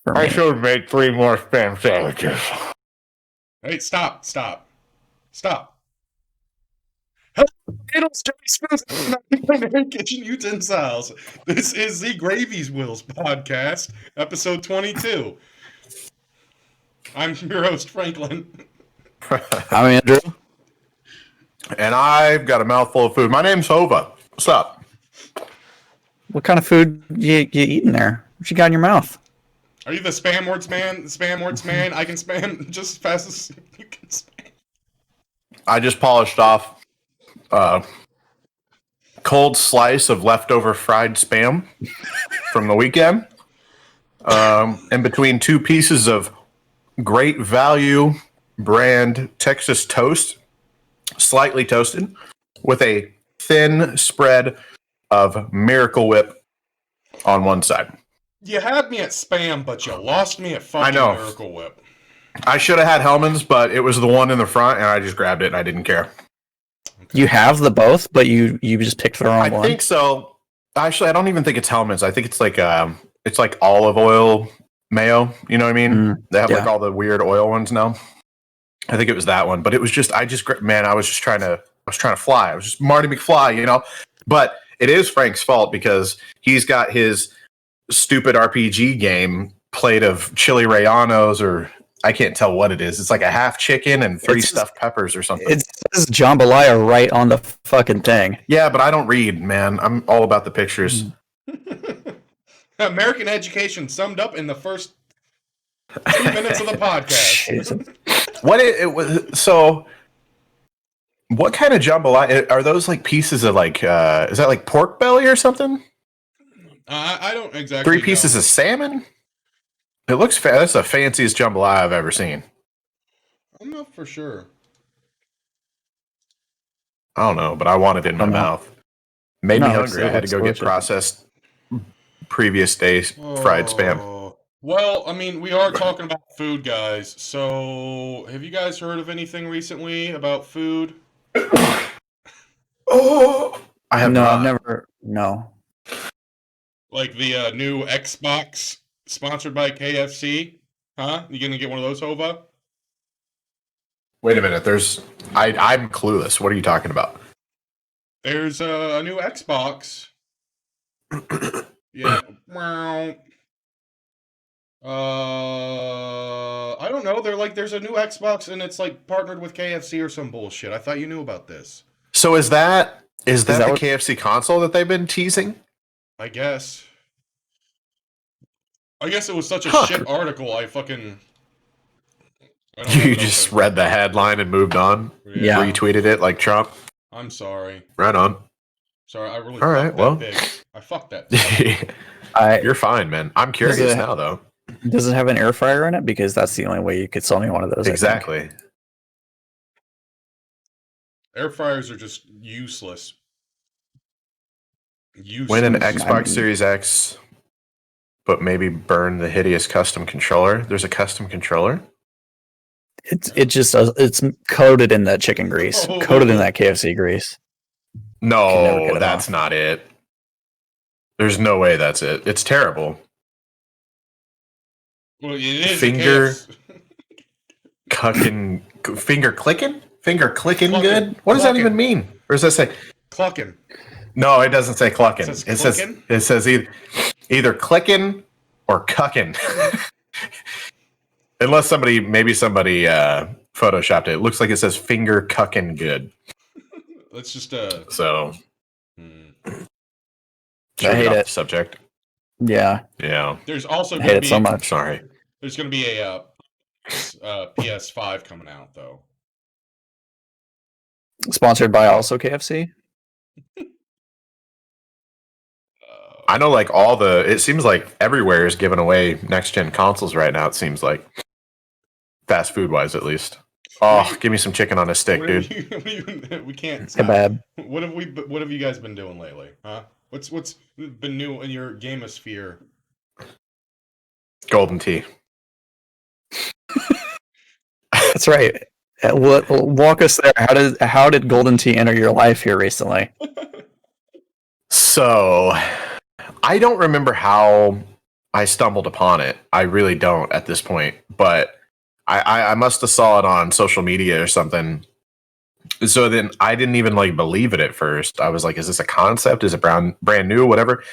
for I me. should have made 3 more spam sandwiches. Hey, stop. Handles, dirty spoons, kitchen utensils. This is the Gravy's Wills podcast, episode 22. I'm your host, Franklin. I'm Andrew. And I've got a mouthful of food. My name's Hova. What's up? What kind of food you eating there? What you got in your mouth? Are you the spam words man? I can spam just as fast as you can spam. I just polished off a cold slice of leftover fried spam from the weekend. In between 2 pieces of great value brand Texas toast, slightly toasted, with a thin spread of Miracle Whip on one side. You had me at spam, but you lost me at fucking I know. Miracle Whip. I should have had Hellman's, but it was the one in the front, and I just grabbed it, and I didn't care. Okay. You have the both, but you just picked the wrong I one. think so. Actually, I don't even think it's Hellman's. I think it's like olive oil mayo. You know what I mean? They have like all the weird oil ones now. I think it was that one, but it was just I was just trying to fly. I was just Marty McFly, you know. But it is Frank's fault because he's got his stupid RPG game plate of chili rellenos, or I can't tell what it is. It's like a half chicken and 3 stuffed peppers or something. It says jambalaya right on the fucking thing. Yeah, but I don't read, man. I'm all about the pictures. American education summed up in the first 2 minutes of the podcast. Jesus. What kind of jambalaya are those? Like pieces of like is that like pork belly or something? I don't exactly 3 pieces of salmon? It looks that's the fanciest jambalaya I've ever seen. I'm not for sure. I don't know, but I want it in my mouth. Made me hungry. I had to go get processed previous day's fried spam. Well, I mean, we are talking about food, guys. So, have you guys heard of anything recently about food? Oh, I have not. I've never. No. Like the new Xbox sponsored by KFC? Huh? You gonna get one of those, Hova? Wait a minute. I'm clueless. What are you talking about? There's a new Xbox. Yeah. I don't know. There's a new Xbox and it's like partnered with KFC or some bullshit. I thought you knew about this. So is that the KFC console that they've been teasing? I guess it was such a shit article. You just read the headline and moved on. Yeah. Retweeted it like Trump. I'm sorry. Right on. Sorry, I really. All right. Well, big. I fucked that. You're fine, man. I'm curious now, though. Does it have an air fryer in it? Because that's the only way you could sell me one of those. Exactly. Air fryers are just useless. Win an Xbox Series X, but maybe burn the hideous custom controller. There's a custom controller. It's coated in that chicken grease, coated in that KFC grease. No, that's not it. There's no way that's it. It's terrible. Well, it is finger clicking good. What does that even mean? Or does that say clucking? No, it doesn't say clucking. It says either clicking or cucking. Unless somebody photoshopped it. It looks like it says finger cucking good. Let's just so. I hate it. Subject. Yeah. There's also I hate it so much. Sorry. There's going to be a PS5 coming out though. Sponsored by also KFC. I know, like it seems like everywhere is giving away next gen consoles right now. It seems like fast food wise, at least. Oh, give me some chicken on a stick, dude. We can't. Kebab. What have you guys been doing lately? Huh? What's been new in your gamosphere? Golden tea. That's right. Walk us there. How did golden tea enter your life here recently? So, I don't remember how I stumbled upon it. I really don't at this point, but I must have saw it on social media or something. So then I didn't even like believe it at first. I was like, is this a concept? Is it brand new? Whatever.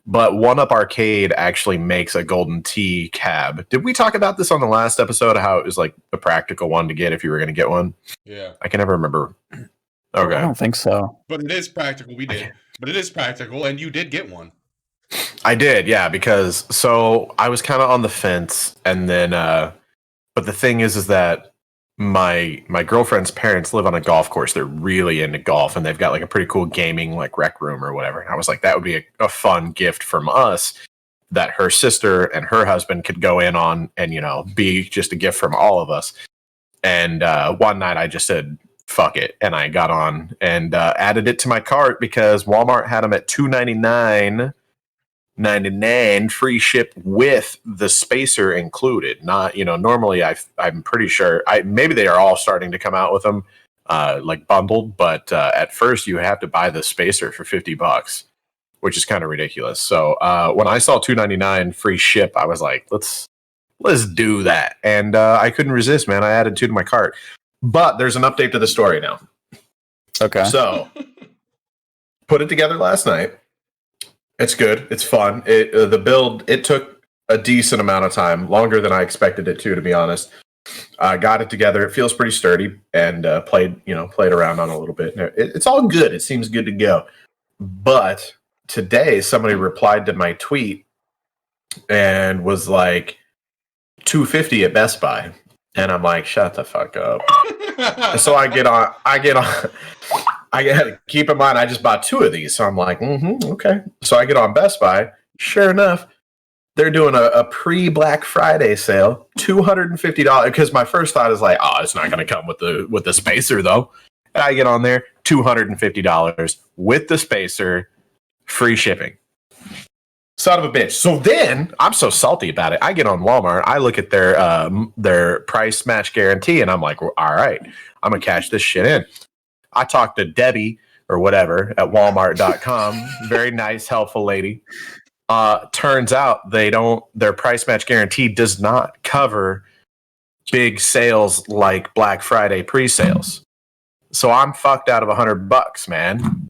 But One Up Arcade actually makes a Golden Tee cab. Did we talk about this on the last episode? How it was like the practical one to get if you were going to get one? Yeah. I can never remember. Okay. I don't think so. But it is practical. We did. But it is practical, and you did get one. I did, yeah, because so I was kind of on the fence, and then but the thing is that my girlfriend's parents live on a golf course. They're really into golf, and they've got like a pretty cool gaming like rec room or whatever. And I was like, that would be a fun gift from us that her sister and her husband could go in on, and be just a gift from all of us. And one night I just said, fuck it, and I got on and added it to my cart because Walmart had them at $299.99 free ship with the spacer included. Not, normally I'm pretty sure maybe they are all starting to come out with them like bundled, but at first you have to buy the spacer for $50, which is kind of ridiculous. So when I saw $299 free ship, I was like, let's do that. And I couldn't resist, man. I added 2 to my cart. But there's an update to the story now. Okay. So put it together last night. It's good. It's fun. The build, it took a decent amount of time, longer than I expected it to be honest. Got it together. It feels pretty sturdy, and played around on a little bit. It's all good. It seems good to go. But today, somebody replied to my tweet and was like, $250 at Best Buy. And I'm like, shut the fuck up. So I get on. I got to keep in mind, I just bought 2 of these. So I'm like, okay. So I get on Best Buy. Sure enough, they're doing a pre-Black Friday sale, $250. Because my first thought is like, oh, it's not going to come with the spacer though. And I get on there, $250 with the spacer, free shipping. Son of a bitch. So then I'm so salty about it. I get on Walmart. I look at their price match guarantee, and I'm like, well, all right, I'm gonna cash this shit in. I talked to Debbie or whatever at Walmart.com. Very nice, helpful lady. Turns out their price match guarantee does not cover big sales like Black Friday pre-sales. So I'm fucked out of $100, man.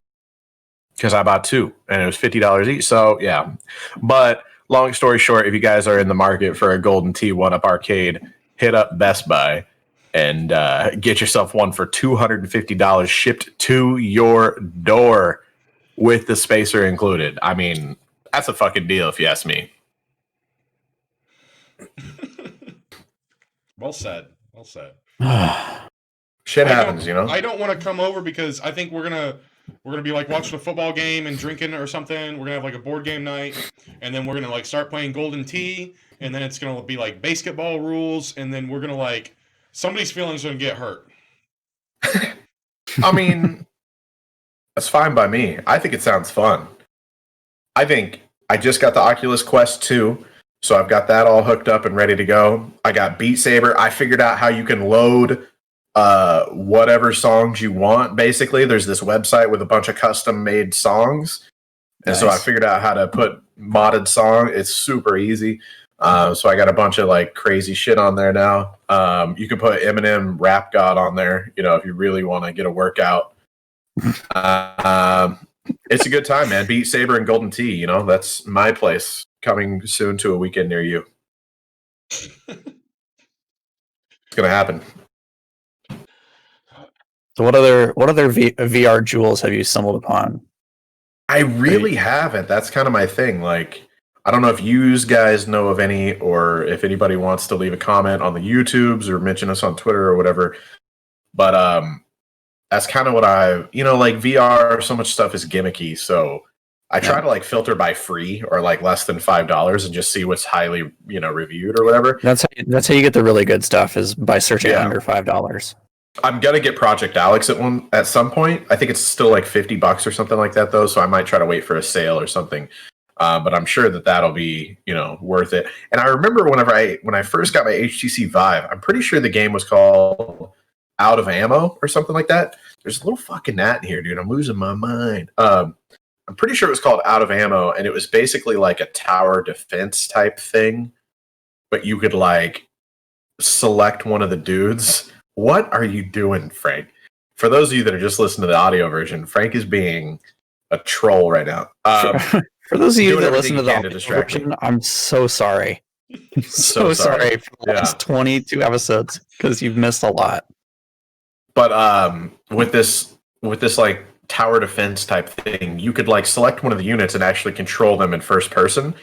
Because I bought 2 and it was $50 each. So yeah. But long story short, if you guys are in the market for a Golden Tee One Up Arcade, hit up Best Buy and get yourself one for $250 shipped to your door with the spacer included. I mean, that's a fucking deal if you ask me. Well said. Well said. Shit happens, I don't want to come over because I think we're gonna be like watching a football game and drinking or something. We're gonna have like a board game night, and then we're gonna like start playing Golden Tee, and then it's gonna be like basketball rules, and then we're gonna like somebody's feelings are gonna get hurt. I mean, that's fine by me. I think it sounds fun. I think I just got the Oculus Quest 2, so I've got that all hooked up and ready to go. I got Beat Saber. I figured out how you can load whatever songs you want. Basically, there's this website with a bunch of custom made songs, and so I figured out how to put modded song. It's super easy. So I got a bunch of like crazy shit on there now. You can put Eminem Rap God on there, if you really want to get a workout. It's a good time, man. Beat Saber and Golden Tee, that's my place. Coming soon to a weekend near you. It's gonna happen. So what other VR jewels have you stumbled upon? I really haven't. That's kind of my thing. Like, I don't know if you guys know of any, or if anybody wants to leave a comment on the YouTubes or mention us on Twitter or whatever. But that's kind of what like VR, so much stuff is gimmicky. So I try to like filter by free or like less than $5 and just see what's highly, reviewed or whatever. That's how you get the really good stuff, is by searching under $5. I'm gonna get Project Alex at some point. I think it's still like $50 or something like that though, so I might try to wait for a sale or something. But I'm sure that'll be worth it. And I remember when I first got my HTC Vive, I'm pretty sure the game was called Out of Ammo or something like that. There's a little fucking gnat in here, dude. I'm losing my mind. I'm pretty sure it was called Out of Ammo, and it was basically like a tower defense type thing, but you could like select one of the dudes. What are you doing, Frank? For those of you that are just listening to the audio version, Frank is being a troll right now. For those of you doing that everything listen to the he can to audio distract me. version, I'm so sorry. So sorry for the last 22 episodes because you've missed a lot. But with this like tower defense type thing, you could like select one of the units and actually control them in first person,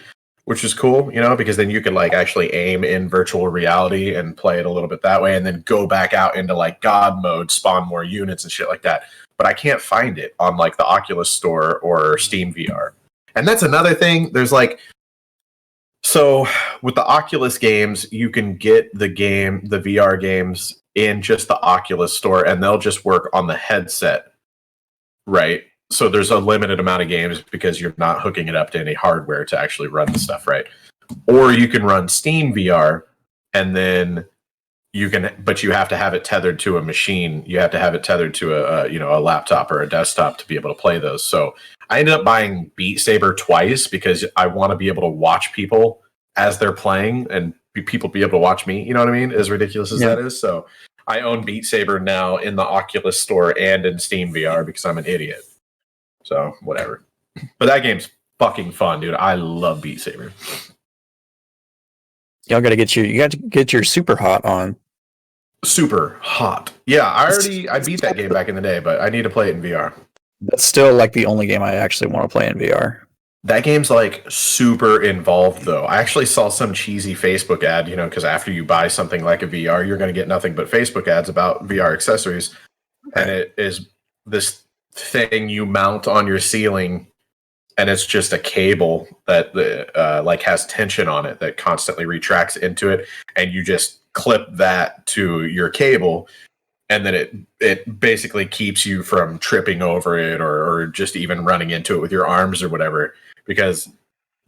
which is cool, you know, because then you could like actually aim in virtual reality and play it a little bit that way, and then go back out into like God mode, spawn more units and shit like that. But I can't find it on like the Oculus Store or Steam VR. And that's another thing. There's like, so with the Oculus games, you can get the VR games in just the Oculus Store, and they'll just work on the headset, right? So there's a limited amount of games because you're not hooking it up to any hardware to actually run the stuff, right? Or you can run Steam VR, and then but you have to have it tethered to a machine. You have to have it tethered to a laptop or a desktop to be able to play those. So I ended up buying Beat Saber twice because I want to be able to watch people as they're playing and people be able to watch me. You know what I mean? As ridiculous as that is. So I own Beat Saber now in the Oculus Store and in Steam VR because I'm an idiot. So whatever. But that game's fucking fun, dude. I love Beat Saber. Y'all got to get your super hot on. Super hot. Yeah, I beat that game back in the day, but I need to play it in VR. That's still like the only game I actually want to play in VR. That game's like super involved though. I actually saw some cheesy Facebook ad, you know, because after you buy something like a VR, you're going to get nothing but Facebook ads about VR accessories. Okay. And it is this thing you mount on your ceiling, and it's just a cable that like has tension on it that constantly retracts into it, and you just clip that to your cable, and then it basically keeps you from tripping over it or just even running into it with your arms or whatever. Because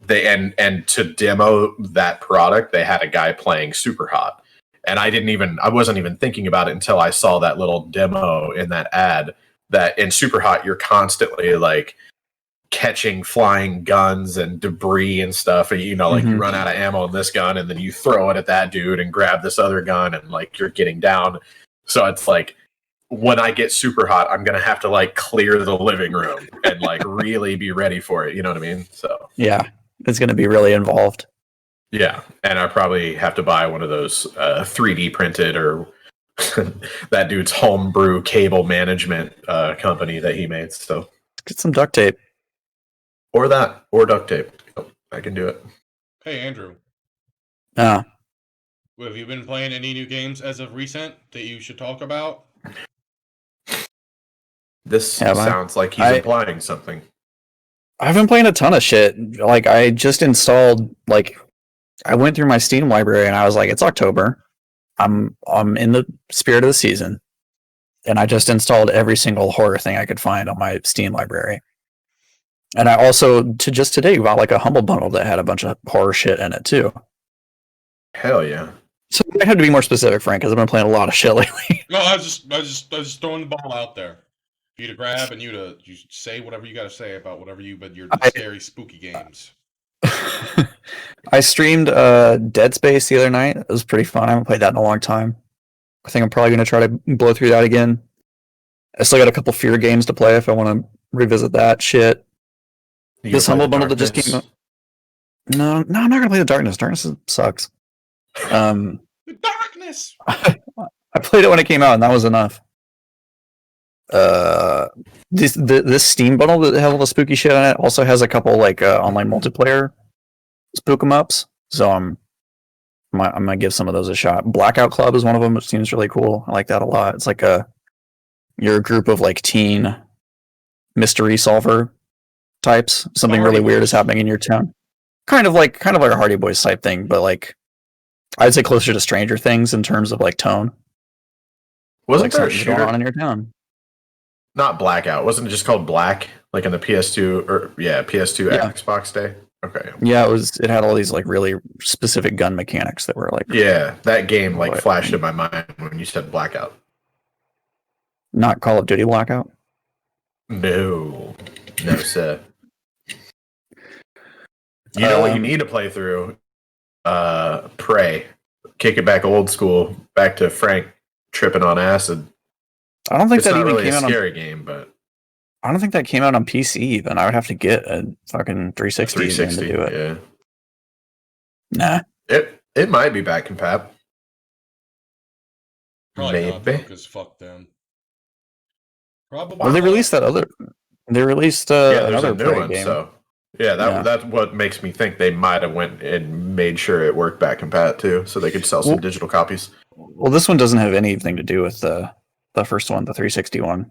they and to demo that product, they had a guy playing Super Hot, and I wasn't even thinking about it until I saw that little demo in that ad. That in Super Hot, you're constantly like catching flying guns and debris and stuff, and you know, like you run out of ammo in this gun, and then you throw it at that dude and grab this other gun, and like you're getting down. So it's like, when I get Super Hot, I'm gonna have to like clear the living room and like really be ready for it. You know what I mean? So yeah, it's gonna be really involved. Yeah, and I probably have to buy one of those 3D printed or that dude's homebrew cable management company that he made. So get some duct tape, or duct tape. I can do it. Hey Andrew. Yeah. Have you been playing any new games as of recent that you should talk about? This sounds like he's implying something. I've been playing a ton of shit. Like I just installed, like I went through my Steam library and I was like, it's October. I'm in the spirit of the season. And I just installed every single horror thing I could find on my Steam library. And I also just today got like a Humble Bundle that had a bunch of horror shit in it too. Hell yeah. So I had to be more specific, Frank, because I've been playing a lot of shit lately. No, I was just throwing the ball out there for you to grab and you say whatever you got to say about whatever your scary, spooky games. I streamed Dead Space the other night. It was pretty fun. I haven't played that in a long time. I think I'm probably going to try to blow through that again. I still got a couple Fear games to play if I want to revisit that shit. This Humble Bundle that just came out. No, I'm not going to play the Darkness. Darkness sucks. The Darkness! I played it when it came out, and that was enough. This Steam bundle that has all the spooky shit on it also has a couple like online multiplayer spook 'em ups. So I'm gonna give some of those a shot. Blackout Club is one of them, which seems really cool. I like that a lot. It's like you're a group of like teen mystery solver types. Something really weird is happening in your town. Kind of like a Hardy Boys type thing, but like I'd say closer to Stranger Things in terms of like tone. Wasn't there a shooter going on in your town? Not Blackout. Wasn't it just called Black? Like in the PS2 or PS2 Xbox day? Okay. Yeah, it had all these like really specific gun mechanics that were like. Yeah, that game like flashed in my mind when you said Blackout. Not Call of Duty Blackout? No, sir. You know what you need to play through? Prey. Kick it back old school, back to Frank tripping on acid. I don't think It's that not even really came a out on. scary game, but I don't think that came out on PC. Even I would have to get a fucking 360 again to do it. Yeah. Nah. It might be back compat. Probably not, Maybe. because fuck them. Probably. Well, they released that other. They released there's another a new Prey one. game. So that's what makes me think they might have went and made sure it worked back compat too, so they could sell some digital copies. Well, this one doesn't have anything to do with the first one, the 360 one.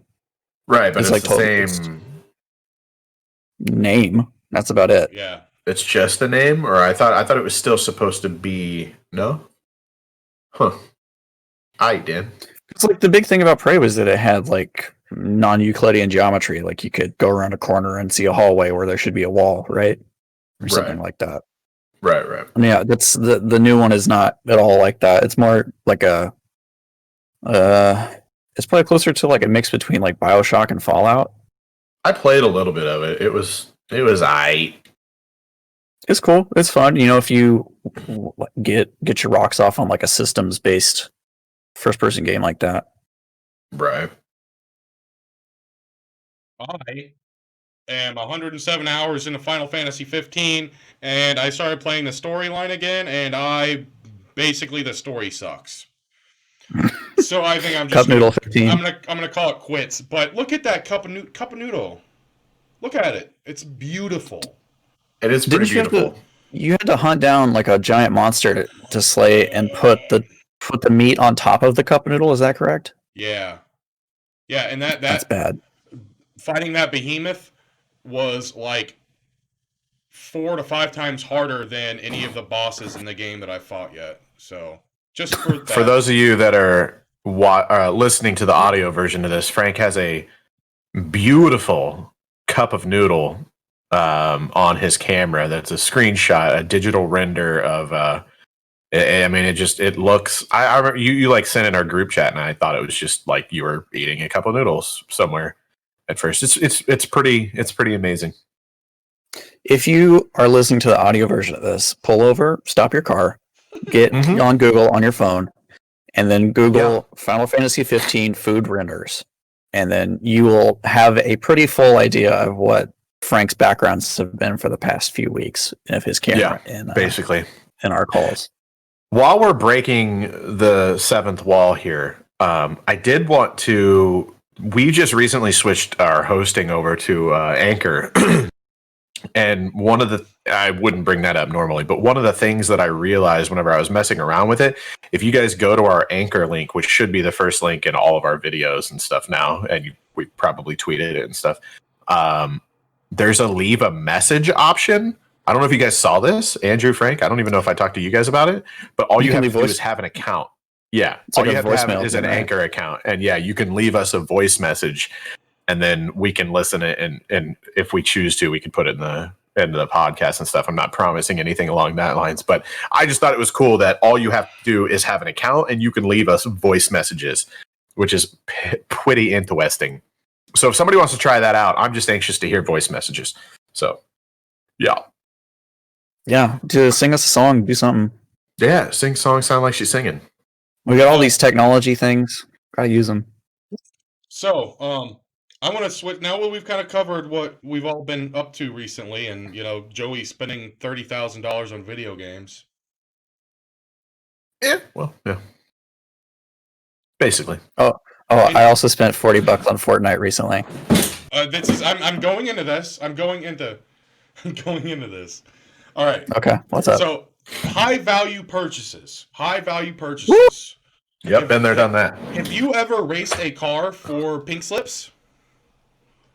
Right, but it's like the totally same name. That's about it. Yeah. It's just a name, or I thought it was still supposed to be no? Huh. I did. It's like the big thing about Prey was that it had like non-Euclidean geometry. Like you could go around a corner and see a hallway where there should be a wall, right? Or something like that. Right. And yeah, that's the new one is not at all like that. It's more like a it's probably closer to like a mix between like BioShock and Fallout. I played a little bit of it. It was aight. It's cool. It's fun. You know, if you get your rocks off on like a systems based first person game like that. Right. I am 107 hours into Final Fantasy 15, and I started playing the storyline again, and basically the story sucks. So I think I'm just Cup Noodle 15. I'm gonna call it quits. But look at that cup of noodle. Look at it. It's beautiful. It is pretty beautiful. You had to hunt down like a giant monster to slay and put the meat on top of the cup noodle. Is that correct? Yeah, and that's bad. Fighting that behemoth was like 4 to 5 times harder than any of the bosses in the game that I fought yet. So just for that. For those of you that are listening to the audio version of this, Frank has a beautiful cup of noodle on his camera. That's a screenshot, a digital render of. I mean, it looks. I remember you like sent in our group chat, and I thought it was just like you were eating a cup of noodles somewhere. At first, it's pretty amazing. If you are listening to the audio version of this, pull over, stop your car, get on Google on your phone, and then Google Final Fantasy 15 food renders, and then you will have a pretty full idea of what Frank's backgrounds have been for the past few weeks of his camera. Basically, in our calls. While we're breaking the seventh wall here, I did want to. We just recently switched our hosting over to Anchor. And I wouldn't bring that up normally, but one of the things that I realized whenever I was messing around with it, if you guys go to our Anchor link, which should be the first link in all of our videos and stuff now, and we probably tweeted it and stuff, there's a leave a message option. I don't know if you guys saw this, Andrew, Frank. I don't even know if I talked to you guys about it, but all you have to do is have an account. Yeah, it's all like you have to have is an Anchor account, and you can leave us a voice message, and then we can listen it, and if we choose to, we can put it in the podcast and stuff. I'm not promising anything along that lines, but I just thought it was cool that all you have to do is have an account, and you can leave us voice messages, which is pretty interesting. So if somebody wants to try that out, I'm just anxious to hear voice messages. So, yeah, to sing us a song, do something. Yeah, sing songs, sound like she's singing. We got all these technology things. Gotta use them. So, I want to switch now. Well, we've kind of covered what we've all been up to recently, and Joey spending $30,000 on video games. Yeah, well, yeah, basically. I also spent $40 on Fortnite recently. I'm going into this. I'm going into this. All right. Okay, what's up? So, high value purchases. Woo! Yep, been there, done that. Have you ever raced a car for pink slips?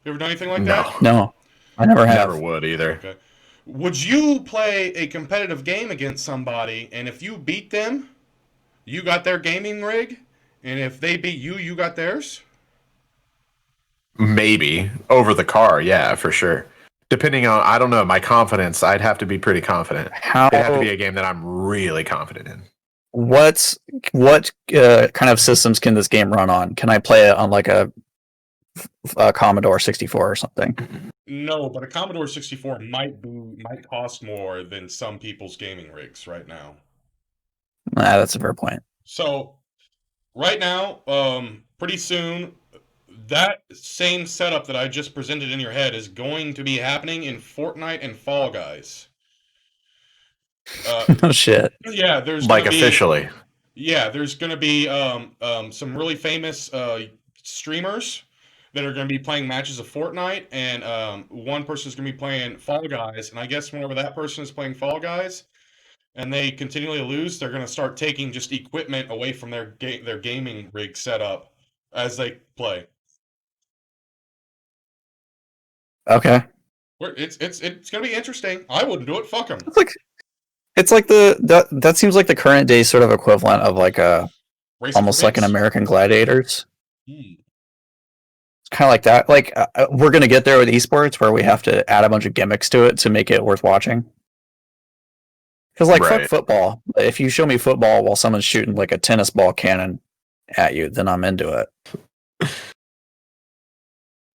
You ever done anything like that? No, I never have. Never would either. Okay. Would you play a competitive game against somebody, and if you beat them, you got their gaming rig, and if they beat you, you got theirs? Maybe. Over the car, yeah, for sure. Depending on, I don't know, my confidence, I'd have to be pretty confident. It'd have to be a game that I'm really confident in. What kind of systems can this game run on? Can I play it on like a Commodore 64 or something? No, but a Commodore 64 might cost more than some people's gaming rigs right now. That's a fair point. So right now, pretty soon, that same setup that I just presented in your head is going to be happening in Fortnite and Fall Guys. Oh shit. Yeah, there's Like gonna be officially. yeah, there's gonna be some really famous streamers that are gonna be playing matches of Fortnite, and one person's gonna be playing Fall Guys, and I guess whenever that person is playing Fall Guys and they continually lose, they're gonna start taking just equipment away from their gaming rig setup as they play. Okay. It's gonna be interesting. I wouldn't do it. Fuck them. It's like that seems like the current day sort of equivalent of like a Racing for almost like an bits. American Gladiators. Hmm. It's kind of like that. Like we're gonna get there with esports where we have to add a bunch of gimmicks to it to make it worth watching. Because like fuck Right. football. If you show me football while someone's shooting like a tennis ball cannon at you, then I'm into it.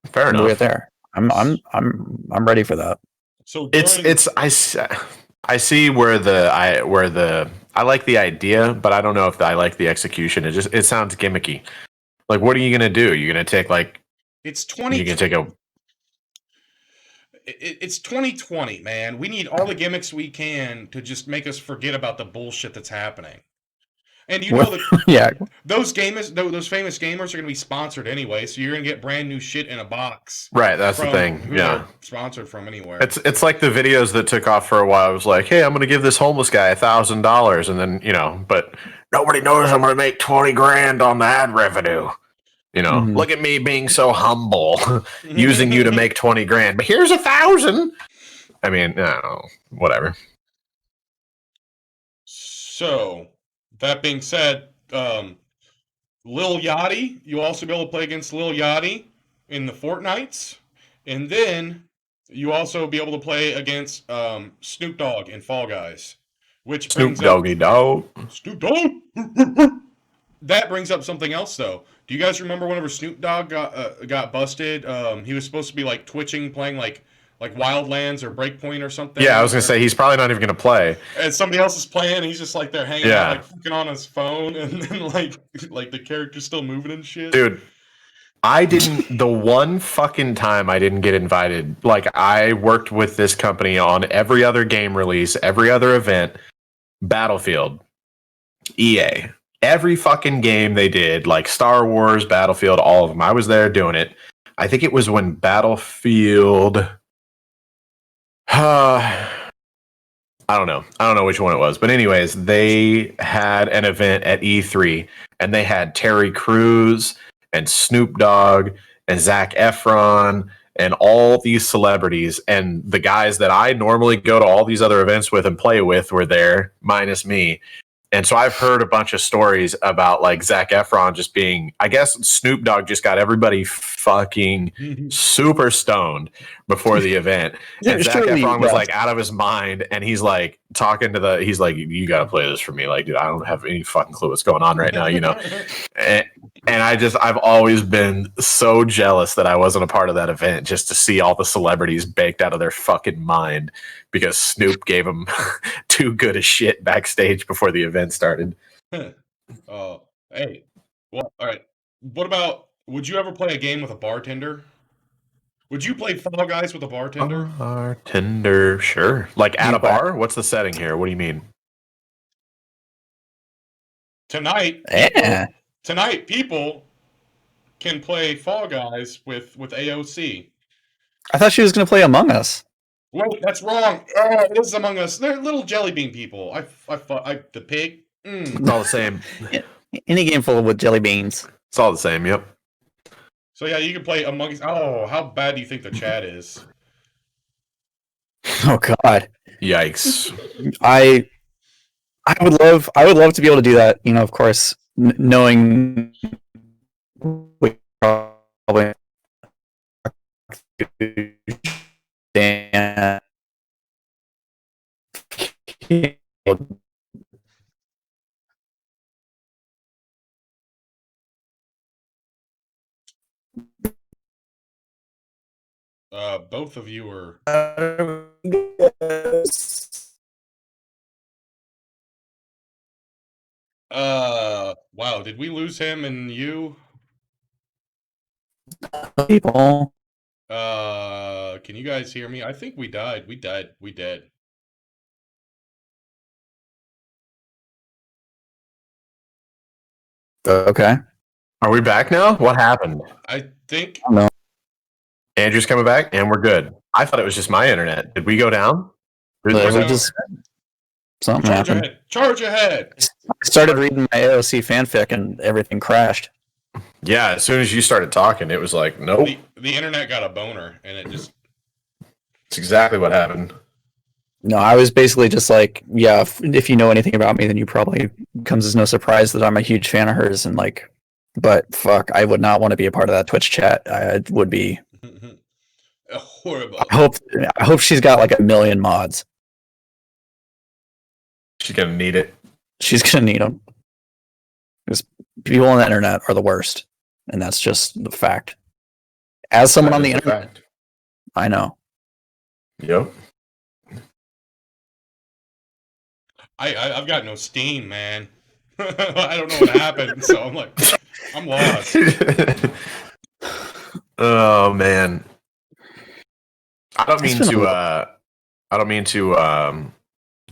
Fair And we're enough. there. I'm ready for that. So during I see where I like the idea, but I don't know if I like the execution. It sounds gimmicky. Like, what are you gonna do? You're gonna take like it's you can take a it's 2020, man. We need all the gimmicks we can to just make us forget about the bullshit that's happening. And you know that Yeah. those famous gamers are going to be sponsored anyway, so you're going to get brand new shit in a box right. That's the from thing. who Yeah. they're sponsored from anywhere. It's like the videos that took off for a while. I was like, hey, I'm gonna give this homeless guy $1,000, and then but nobody knows I'm gonna make 20 grand on the ad revenue. Mhm. Look at me being so humble, using you to make 20 grand, but here's 1,000. I mean, no, whatever. So, that being said, Lil Yachty, you also be able to play against Lil Yachty in the Fortnites, and then you also be able to play against Snoop Dogg in Fall Guys, which Snoop brings up Doggy Dog. Snoop Dogg. That brings up something else, though. Do you guys remember whenever Snoop Dogg got busted? He was supposed to be like twitching, playing like Wildlands or Breakpoint or Yeah, I something, was gonna say he's probably not even gonna play. and somebody else is playing. And he's just like there hanging out, Yeah, like fucking on his phone, and then like the character's still moving and shit. dude. I didn't. The one fucking time I didn't get invited, like I worked with this company on every other game release, every other event, Battlefield, EA, every fucking game they did, like Star Wars, Battlefield, all of them. I was there doing it. I think it was when Battlefield. I don't know. I don't know which one it was. But anyways, they had an event at E3 and they had Terry Crews and Snoop Dogg and Zach Efron and all these celebrities. And the guys that I normally go to all these other events with and play with were there, minus me. And so I've heard a bunch of stories about like Zach Efron just being, I guess Snoop Dogg just got everybody fucking super stoned before the event. And Zach Surely, Efron was yeah. like out of his mind. And he's like talking to he's like, you got to play this for me. Like, dude, I don't have any fucking clue what's going on right now, And I've always been so jealous that I wasn't a part of that event just to see all the celebrities baked out of their fucking mind because Snoop gave them too good a shit backstage before the event started. Oh, hey. Well, all right. What about? Would you ever play a game with a bartender? Would you play Fall Guys with a bartender? Bartender, sure. Like at a bar? What's the setting here? What do you mean? Tonight, Yeah. people can play Fall Guys with AOC. I thought she was going to play Among Us. Wait, that's wrong. Oh, it is Among Us. They're little jelly bean people. The pig. It's all the same. Any game full with jelly beans. It's all the same. Yep. So yeah, you can play Among Us. Oh, how bad do you think the chat is? Oh God. Yikes. I would love to be able to do that. Of course, knowing we probably stand Both of you are. Wow. Did we lose him and you? People. Can you guys hear me? I think we died. We died. We dead. Okay. Are we back now? What happened? I think. No. Andrew's coming back, and we're good. I thought it was just my internet. Did we go down? Something Charge happened. ahead. Charge ahead. I started reading my AOC fanfic and everything crashed. Yeah, as soon as you started talking, it was like, nope. The internet got a boner, and it just. It's exactly what happened. No, I was basically just like, yeah, if you know anything about me, then you probably comes as no surprise that I'm a huge fan of hers. And like, but fuck, I would not want to be a part of that Twitch chat. I would be horrible. I hope she's got like 1 million mods. She's gonna need it. She's gonna need them. Because people on the internet are the worst, and that's just the fact. As someone on the internet, I know. Yep. I've got no steam, man. I don't know what happened, so I'm like, I'm lost. Oh man. I don't mean to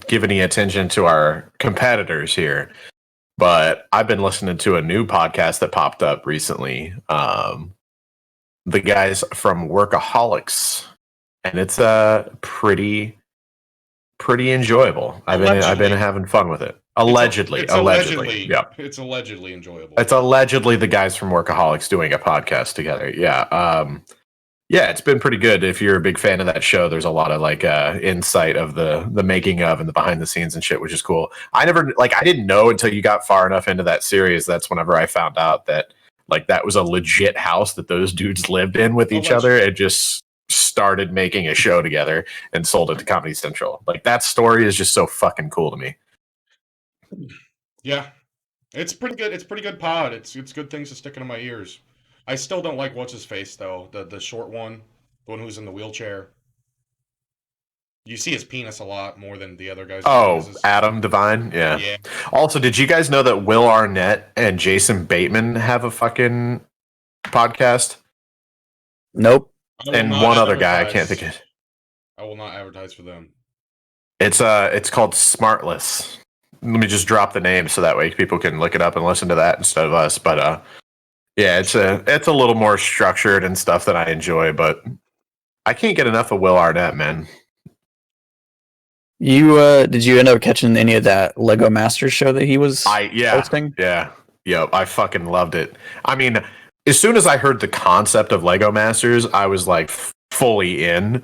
give any attention to our competitors here, but I've been listening to a new podcast that popped up recently. The guys from Workaholics, and it's pretty enjoyable. I've been having fun with it. Allegedly. Yeah. It's allegedly enjoyable. It's allegedly the guys from Workaholics doing a podcast together. Yeah. Yeah, it's been pretty good. If you're a big fan of that show, there's a lot of like insight of the making of and the behind the scenes and shit, which is cool. I didn't know until you got far enough into that series. That's whenever I found out that like that was a legit house that those dudes lived in with each other and just started making a show together and sold it to Comedy Central. Like that story is just so fucking cool to me. Yeah, it's pretty good. It's pretty good pod. It's good things to stick into my ears. I still don't like what's his face though. The short one, the one who's in the wheelchair. You see his penis a lot more than the other guys. Oh, Adam Devine. Yeah. Also, did you guys know that Will Arnett and Jason Bateman have a fucking podcast? Nope. And one other guy, I can't think of it. I will not advertise for them. It's called Smartless. Let me just drop the name so that way people can look it up and listen to that instead of us. But yeah, it's a little more structured and stuff that I enjoy, but I can't get enough of Will Arnett, man. You did you end up catching any of that Lego Masters show that he was hosting? Yeah. I fucking loved it. I mean, as soon as I heard the concept of Lego Masters, I was like fully in.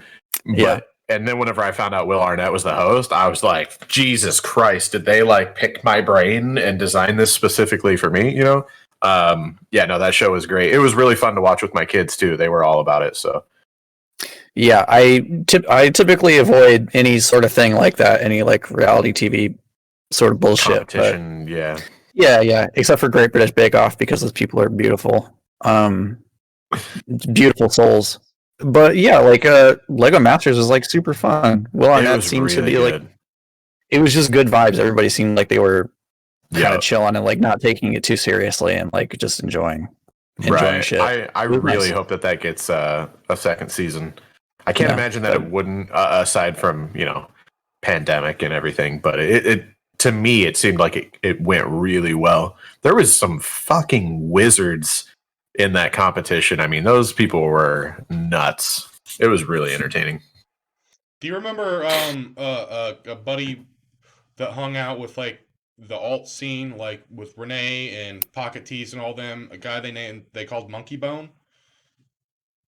And then whenever I found out Will Arnett was the host, I was like, Jesus Christ, did they like pick my brain and design this specifically for me? You know? That show was great. It was really fun to watch with my kids too. They were all about it. So yeah, I typically avoid any sort of thing like that, any like reality TV sort of bullshit. Competition, yeah, except for Great British Bake Off because those people are beautiful, beautiful souls. But yeah, like Lego Masters was like super fun. Will Arnett seemed to be good. Like it was just good vibes. Everybody seemed like they were kind of chilling and like not taking it too seriously and like just enjoying shit. I really hope that gets a second season. I can't imagine that it wouldn't, aside from pandemic and everything. But it to me it seemed like it went really well. There was some fucking wizards in that competition. I mean, those people were nuts. It was really entertaining. Do you remember a buddy that hung out with like the alt scene, like with Renee and Pocket Tees and all them? A guy they called Monkey Bone.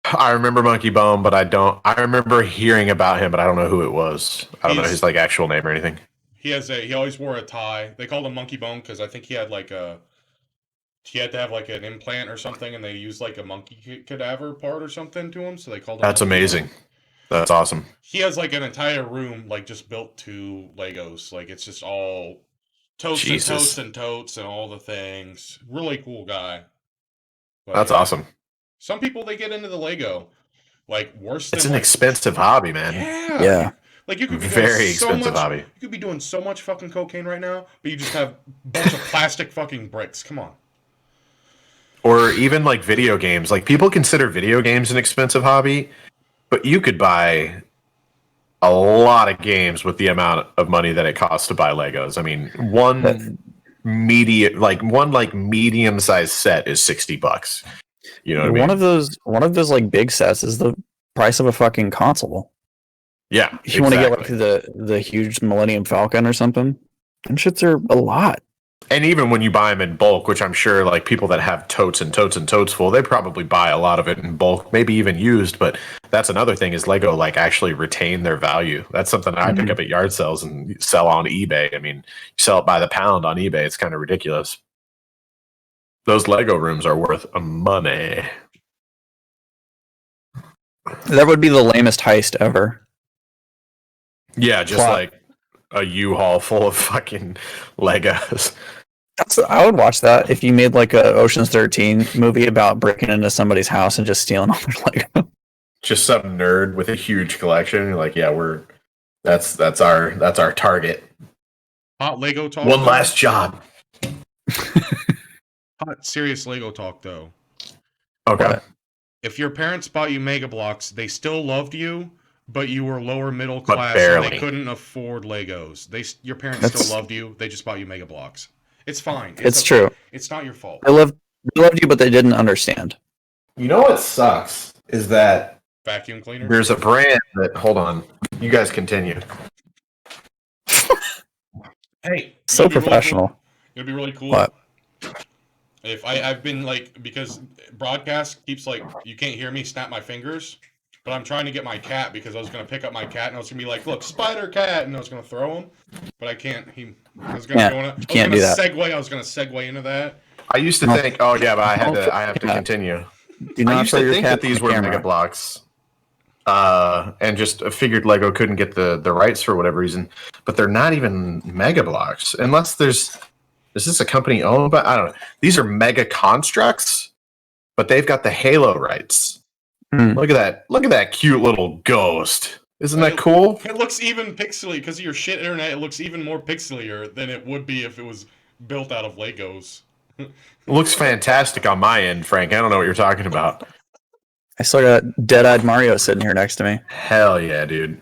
I remember Monkey Bone, but I remember hearing about him, but I don't know who it was. I don't know his like actual name or anything. He always wore a tie. They called him Monkey Bone because I think he had he had to have like an implant or something, and they used like a monkey cadaver part or something to him, so they called him. That's amazing. That's awesome. He has like an entire room like just built to Legos. Like it's just all totes and totes and totes and all the things. Really cool guy. But, that's awesome. Some people they get into the Lego. like worse than It's an like, expensive hobby, man. Yeah. Like you could be doing Very so expensive much. hobby. You could be doing so much fucking cocaine right now, but you just have a bunch of plastic fucking bricks. Come on. Or even like video games. Like people consider video games an expensive hobby, but you could buy a lot of games with the amount of money that it costs to buy Legos. I mean, one medium sized set is $60. You know what I mean? One of those like big sets is the price of a fucking console. Yeah. If you want to get like the huge Millennium Falcon or something, them shits are a lot. And even when you buy them in bulk, which I'm sure like people that have totes and totes and totes full, they probably buy a lot of it in bulk, maybe even used. But that's another thing is Lego like actually retain their value. That's something I pick up at yard sales and sell on eBay. I mean, you sell it by the pound on eBay. It's kind of ridiculous. Those Lego rooms are worth money. That would be the lamest heist ever. Yeah, just like a U-Haul full of fucking Legos. I would watch that if you made like a Ocean's 13 movie about breaking into somebody's house and just stealing all their Lego. Just some nerd with a huge collection. You're like, yeah, that's our target. Hot Lego talk. One last job. Hot serious Lego talk though. Okay. What? If your parents bought you Mega Bloks, they still loved you, but you were lower middle class barely. and they couldn't afford Legos. Your parents still loved you. They just bought you Mega Bloks. It's fine. It's true. It's not your fault. They loved you, but they didn't understand. You know what sucks is that Vacuum cleaner. there's a brand that. Hold on, you guys continue. Hey, So professional. It'd be really cool. What? If I've been like, because broadcast keeps like, you can't hear me snap my fingers, but I'm trying to get my cat because I was going to pick up my cat and I was going to be like, look, spider cat, and I was going to throw him, but I can't. I was going to I was going to segue into that. I used to think, oh yeah, but I have to continue. I used to think that these were Mega Bloks, and just figured Lego couldn't get the rights for whatever reason, but they're not even Mega Bloks unless there's. Is this a company owned by? I don't know. These are Mega Constructs, but they've got the Halo rights. Look at that! Look at that cute little ghost. Isn't that cool? It looks even pixely because of your shit internet. It looks even more pixelier than it would be if it was built out of Legos. It looks fantastic on my end, Frank. I don't know what you're talking about. I still got dead-eyed Mario sitting here next to me. Hell yeah, dude.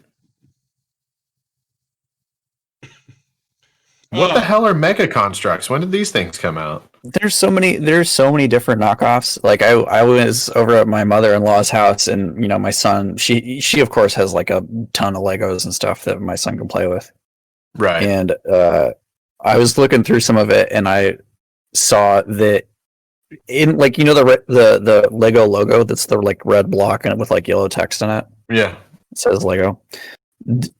What the hell are Mega Constructs? When did these things come out? There's so many different knockoffs. Like I was over at my mother-in-law's house, and my son, she of course has like a ton of Legos and stuff that my son can play with. Right. And I was looking through some of it, and I saw that in like the Lego logo that's the like red block and with like yellow text in it. Yeah. It says Lego.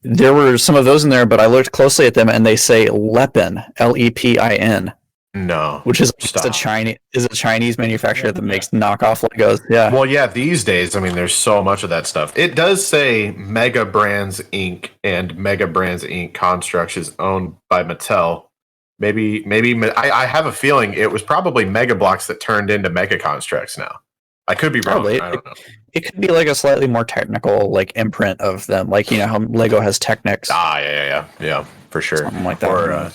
There were some of those in there, but I looked closely at them, and they say Lepin, Lepin. No, which is a Chinese manufacturer that makes knockoff Legos. Yeah. Well, yeah. These days, I mean, there's so much of that stuff. It does say Mega Brands Inc. and Mega Brands Inc. Constructs is owned by Mattel. Maybe I have a feeling it was probably Mega Bloks that turned into Mega Constructs. Now, I could be wrong. I don't know. It could be like a slightly more technical like imprint of them, like how Lego has Technics. Yeah, for sure. Something like that. Or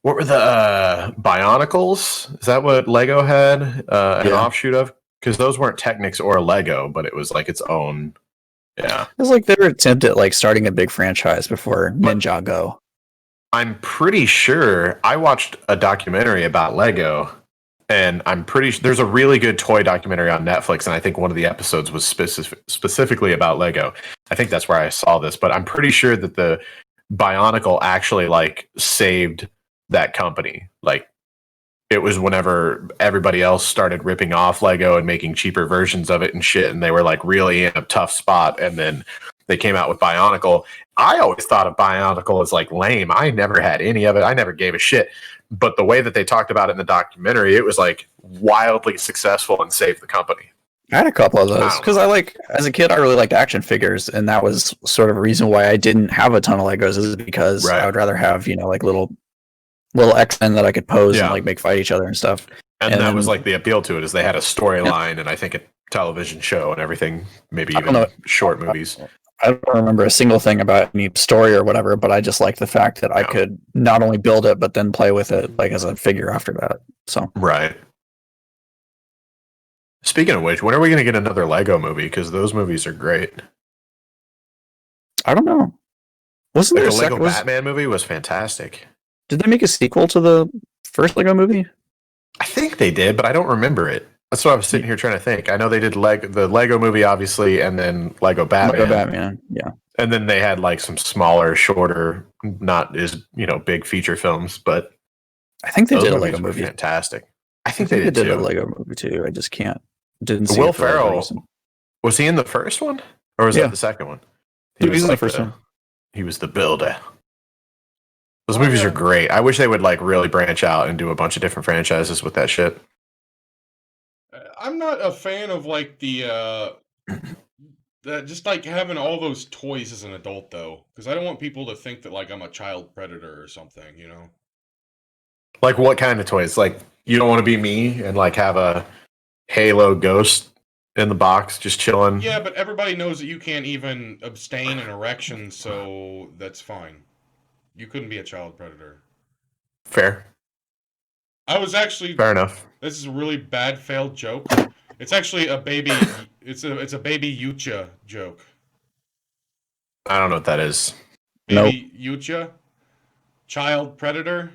what were the Bionicles? Is that what Lego had an offshoot of? Because those weren't Technics or Lego, but it was like its own. Yeah, it was like their attempt at like starting a big franchise before Ninjago. I'm pretty sure I watched a documentary about Lego. And I'm pretty sure there's a really good toy documentary on Netflix, and I think one of the episodes was specifically about Lego. I think that's where I saw this, but I'm pretty sure that the Bionicle actually like saved that company. Like it was whenever everybody else started ripping off Lego and making cheaper versions of it and shit, and they were like really in a tough spot, and then they came out with Bionicle. I always thought of Bionicle as like lame. I never had any of it. I never gave a shit. But the way that they talked about it in the documentary, it was like wildly successful and saved the company. I had a couple of those because as a kid, I really liked action figures, and that was sort of a reason why I didn't have a ton of Legos, is because I would rather have like little X-Men that I could pose and like make fight each other and stuff. And that was like the appeal to it, is they had a storyline and I think a television show and everything, maybe even short movies. I don't remember a single thing about any story or whatever, but I just liked the fact that I could not only build it, but then play with it like as a figure after that. So right. Speaking of which, when are we going to get another Lego movie? Because those movies are great. I don't know. Wasn't there the Lego Batman movie was fantastic. Did they make a sequel to the first Lego movie? I think they did, but I don't remember it. That's what I was sitting here trying to think. I know they did the Lego movie, obviously, and then Lego Batman. Lego Batman, yeah. And then they had like some smaller, shorter, not as big feature films. But I think they did a Lego movie. Fantastic. I think they did a Lego movie too. I just didn't see Will Ferrell. Was he in the first one, or was that the second one? He was in the first one. He was the builder. Those movies are great. I wish they would like really branch out and do a bunch of different franchises with that shit. I'm not a fan of like the just like having all those toys as an adult though, because I don't want people to think that like I'm a child predator or something, Like what kind of toys? Like you don't want to be me and like have a Halo ghost in the box just chilling? Yeah, but everybody knows that you can't even abstain an erection, so that's fine. You couldn't be a child predator. Fair. I was actually fair enough. This is a really bad failed joke. It's actually a baby. It's a baby Yucha joke. I don't know what that is. Baby Yucha, child predator.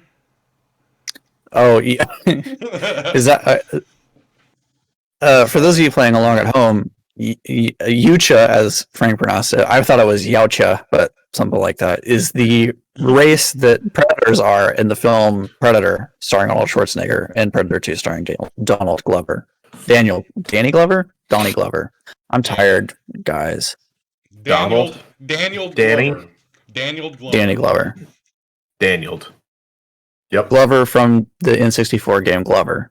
Oh yeah. Is that for those of you playing along at home? Yucha, as Frank pronounced it, I thought it was Yaucha, but something like that, is the race that predators are in the film Predator, starring Arnold Schwarzenegger, and Predator 2, starring Donald Glover. Danny Glover? Donnie Glover. I'm tired, guys. Daniel Glover. Danny Glover. Daniel. Yep. Glover from the N64 game Glover.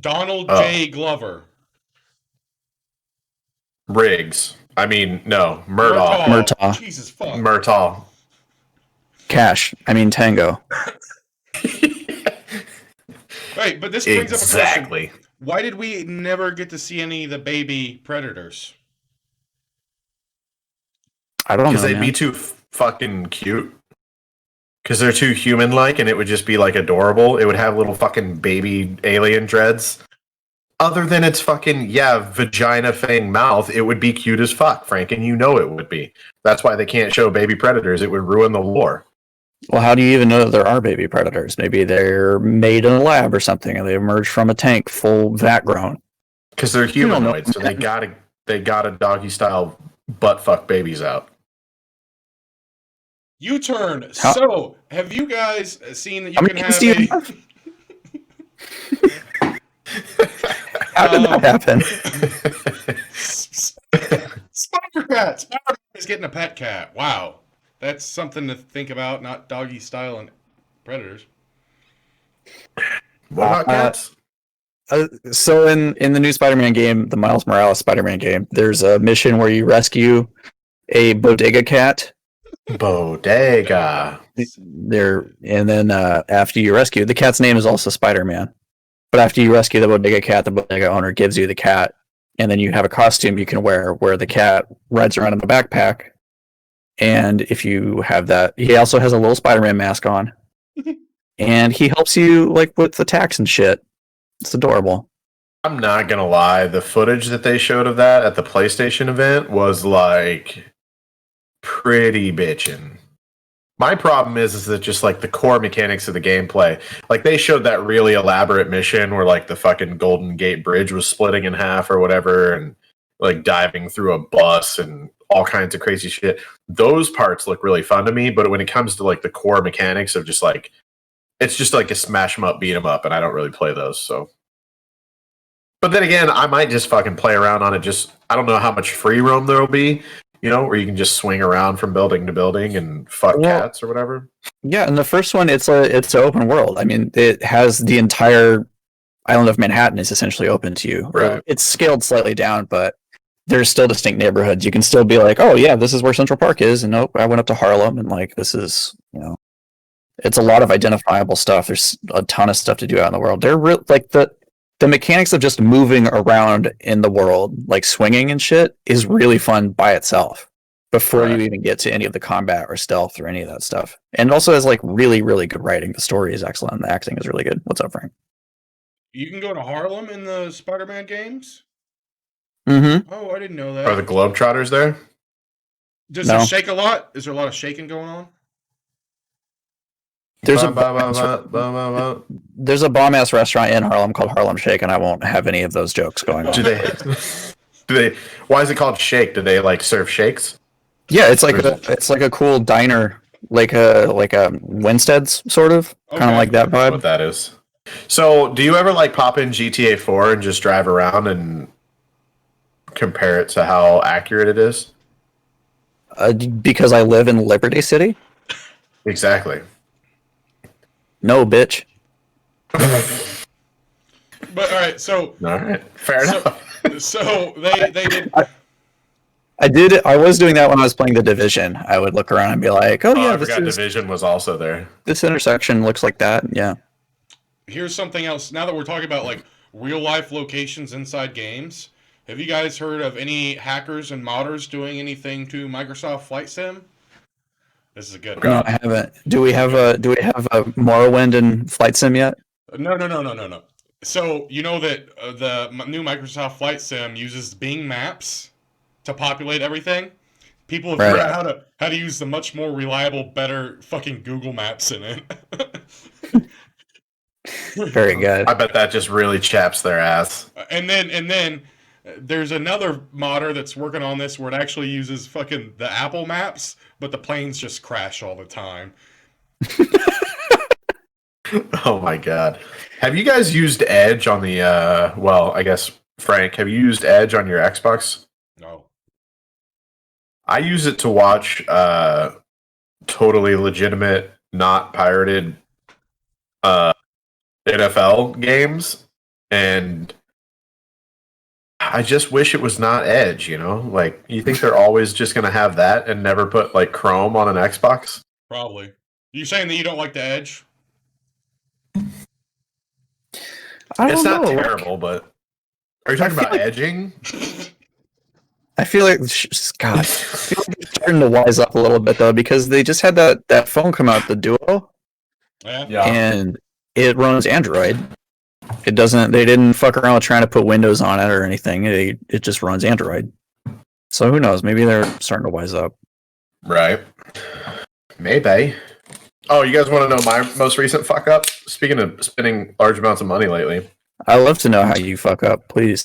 Donald J. Glover. Riggs. I mean, no. Murtaugh. Murtaugh. Jesus fuck. Murtaugh. Cash. I mean Tango. Right, but this brings up a question. Why did we never get to see any of the baby predators? I don't know. Because they'd be too fucking cute. Because they're too human-like, and it would just be like adorable. It would have little fucking baby alien dreads. Other than its fucking, vagina fang mouth, it would be cute as fuck, Frank, and you know it would be. That's why they can't show baby predators. It would ruin the lore. Well, how do you even know that there are baby predators? Maybe they're made in a lab or something, and they emerged from a tank full vat grown. Because they're humanoids, so they gotta doggy style butt fuck babies out. U-turn. So, have you guys seen that you can have How did that happen? Spider Cat! Spider is getting a pet cat. Wow. That's something to think about, not doggy style and predators. What about cats? So in the new Spider-Man game, the Miles Morales Spider-Man game, there's a mission where you rescue a bodega cat. Bodega. And then after you rescue, the cat's name is also Spider-Man. But after you rescue the bodega cat, the bodega owner gives you the cat, and then you have a costume you can wear where the cat rides around in the backpack. And if you have that, he also has a little Spider-Man mask on, and he helps you like with the tax and shit. It's adorable. I'm not gonna lie, the footage that they showed of that at the PlayStation event was like pretty bitchin'. My problem is that just like the core mechanics of the gameplay, like they showed that really elaborate mission where like the fucking Golden Gate Bridge was splitting in half or whatever, and like diving through a bus and all kinds of crazy shit. Those parts look really fun to me, but when it comes to like the core mechanics of just like, it's just like a smash 'em up, beat 'em up, and I don't really play those. So, but then again, I might just fucking play around on it. Just I don't know how much free roam there will be, where you can just swing around from building to building and fuck cats or whatever. Yeah, and the first one, it's an open world. I mean, it has the entire island of Manhattan is essentially open to you. Right. It's scaled slightly down, but there's still distinct neighborhoods. You can still be like, oh yeah, this is where Central Park is, and nope, I went up to Harlem, and like this is, It's a lot of identifiable stuff. There's a ton of stuff to do out in the world. They're like the mechanics of just moving around in the world, like swinging and shit, is really fun by itself. Before you even get to any of the combat or stealth or any of that stuff, and it also has like really, really good writing. The story is excellent. The acting is really good. What's up, Frank? You can go to Harlem in the Spider-Man games. Mm-hmm. Oh, I didn't know that. Are the Globetrotters there? Does it shake a lot? Is there a lot of shaking going on? There's a bomb ass restaurant in Harlem called Harlem Shake, and I won't have any of those jokes going on. Do they? Why is it called Shake? Do they like serve shakes? Yeah, it's like a cool diner, like a Winstead's sort of, kind of like that vibe. What that is. So, do you ever like pop in GTA 4 and just drive around and compare it to how accurate it is? Because I live in Liberty City? Exactly. No, bitch. But all right, fair enough. So they did. I was doing that when I was playing The Division. I would look around and be like, "Oh yeah, I forgot Division was also there. This intersection looks like that." Yeah. Here's something else. Now that we're talking about like real life locations inside games, have you guys heard of any hackers and modders doing anything to Microsoft Flight Sim? This is a good one. No, I haven't. Do we have a Morrowind and Flight Sim yet? No. So you know that the new Microsoft Flight Sim uses Bing Maps to populate everything. People have figured out how to use the much more reliable, better fucking Google Maps in it. Very good. I bet that just really chaps their ass. And then there's another modder that's working on this where it actually uses fucking the Apple Maps, but the planes just crash all the time. Oh my god. Have you guys used Edge on the I guess Frank, have you used Edge on your Xbox? No. I use it to watch totally legitimate, not pirated NFL games, and I just wish it was not Edge, Like, you think they're always just going to have that and never put, like, Chrome on an Xbox? Probably. You saying that you don't like the Edge? It's not terrible, but... Are you talking about edging? I feel like, God, I feel like they're starting to wise up a little bit, though, because they just had that phone come out, the Duo, and it runs Android. They didn't fuck around with trying to put Windows on it or anything. It just runs Android. So who knows? Maybe they're starting to wise up. Right. Maybe. Oh, you guys want to know my most recent fuck up? Speaking of spending large amounts of money lately. I love to know how you fuck up, please.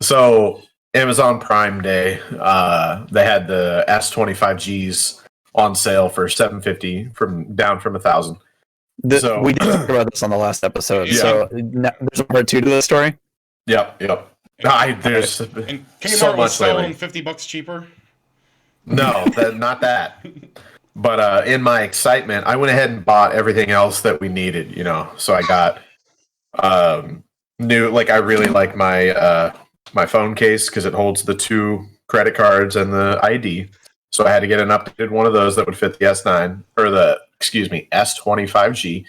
So, Amazon Prime Day, they had the S25Gs on sale for $750 down from $1,000. We did talk about this on the last episode. Yeah. So there's a part 2 to this story. Yep. There's and Kmart so was much selling lately. $50 cheaper. No, not that. But in my excitement, I went ahead and bought everything else that we needed. So I got new. Like, I really like my my phone case because it holds the 2 credit cards and the ID. So I had to get an updated one of those that would fit the S9 or the S25G.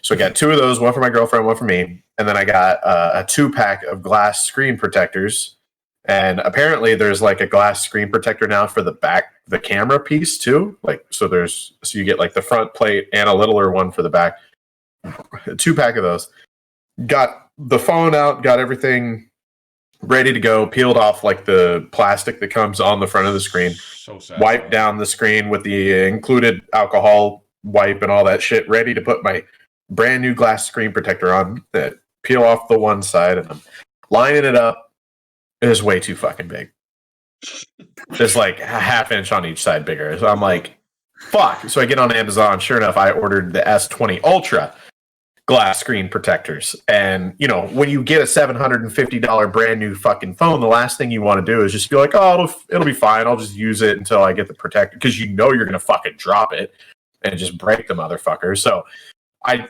So I got 2 of those, one for my girlfriend, one for me, and then I got a 2-pack of glass screen protectors. And apparently, there's like a glass screen protector now for the camera piece too. Like, so you get like the front plate and a littler one for the back. A 2-pack of those. Got the phone out, got everything ready to go, peeled off like the plastic that comes on the front of the screen. So sad. Wiped down the screen with the included alcohol wipe and all that shit, ready to put my brand new glass screen protector on. That peel off the one side, and I'm lining it up. It is way too fucking big. There's like a half inch on each side bigger. So I'm like, fuck. So I get on Amazon. Sure enough, I ordered the S20 Ultra glass screen protectors. And, when you get a $750 brand new fucking phone, the last thing you want to do is just be like, oh, it'll be fine. I'll just use it until I get the protector. Because you're going to fucking drop it and just break the motherfucker. So I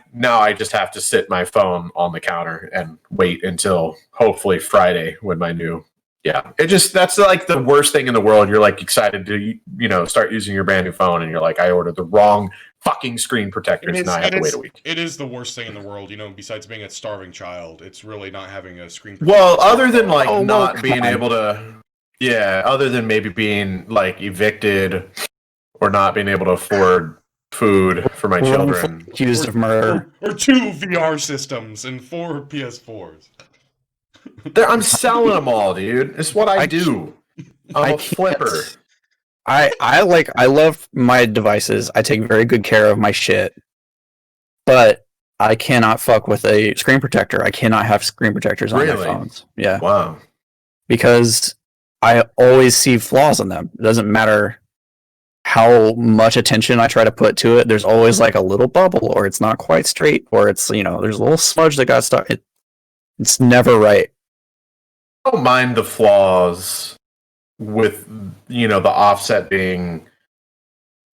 just have to sit my phone on the counter and wait until hopefully Friday when my new Yeah, that's like the worst thing in the world. You're like excited to start using your brand new phone, and you're like, I ordered the wrong fucking screen protectors, and I have to wait a week. It is the worst thing in the world, besides being a starving child. It's really not having a screen protector. Well, other than like not being able to, other than maybe being like evicted or not being able to afford food for my children. Accused of murder. Or 2 VR systems and 4 PS4s. I'm selling them all, dude. It's what I do. I'm a flipper. I love my devices. I take very good care of my shit. But I cannot fuck with a screen protector. I cannot have screen protectors on my phones. Yeah. Wow. Because I always see flaws in them. It doesn't matter how much attention I try to put to it. There's always like a little bubble, or it's not quite straight, or it's, there's a little smudge that got stuck. It's never right. I don't mind the flaws with, the offset being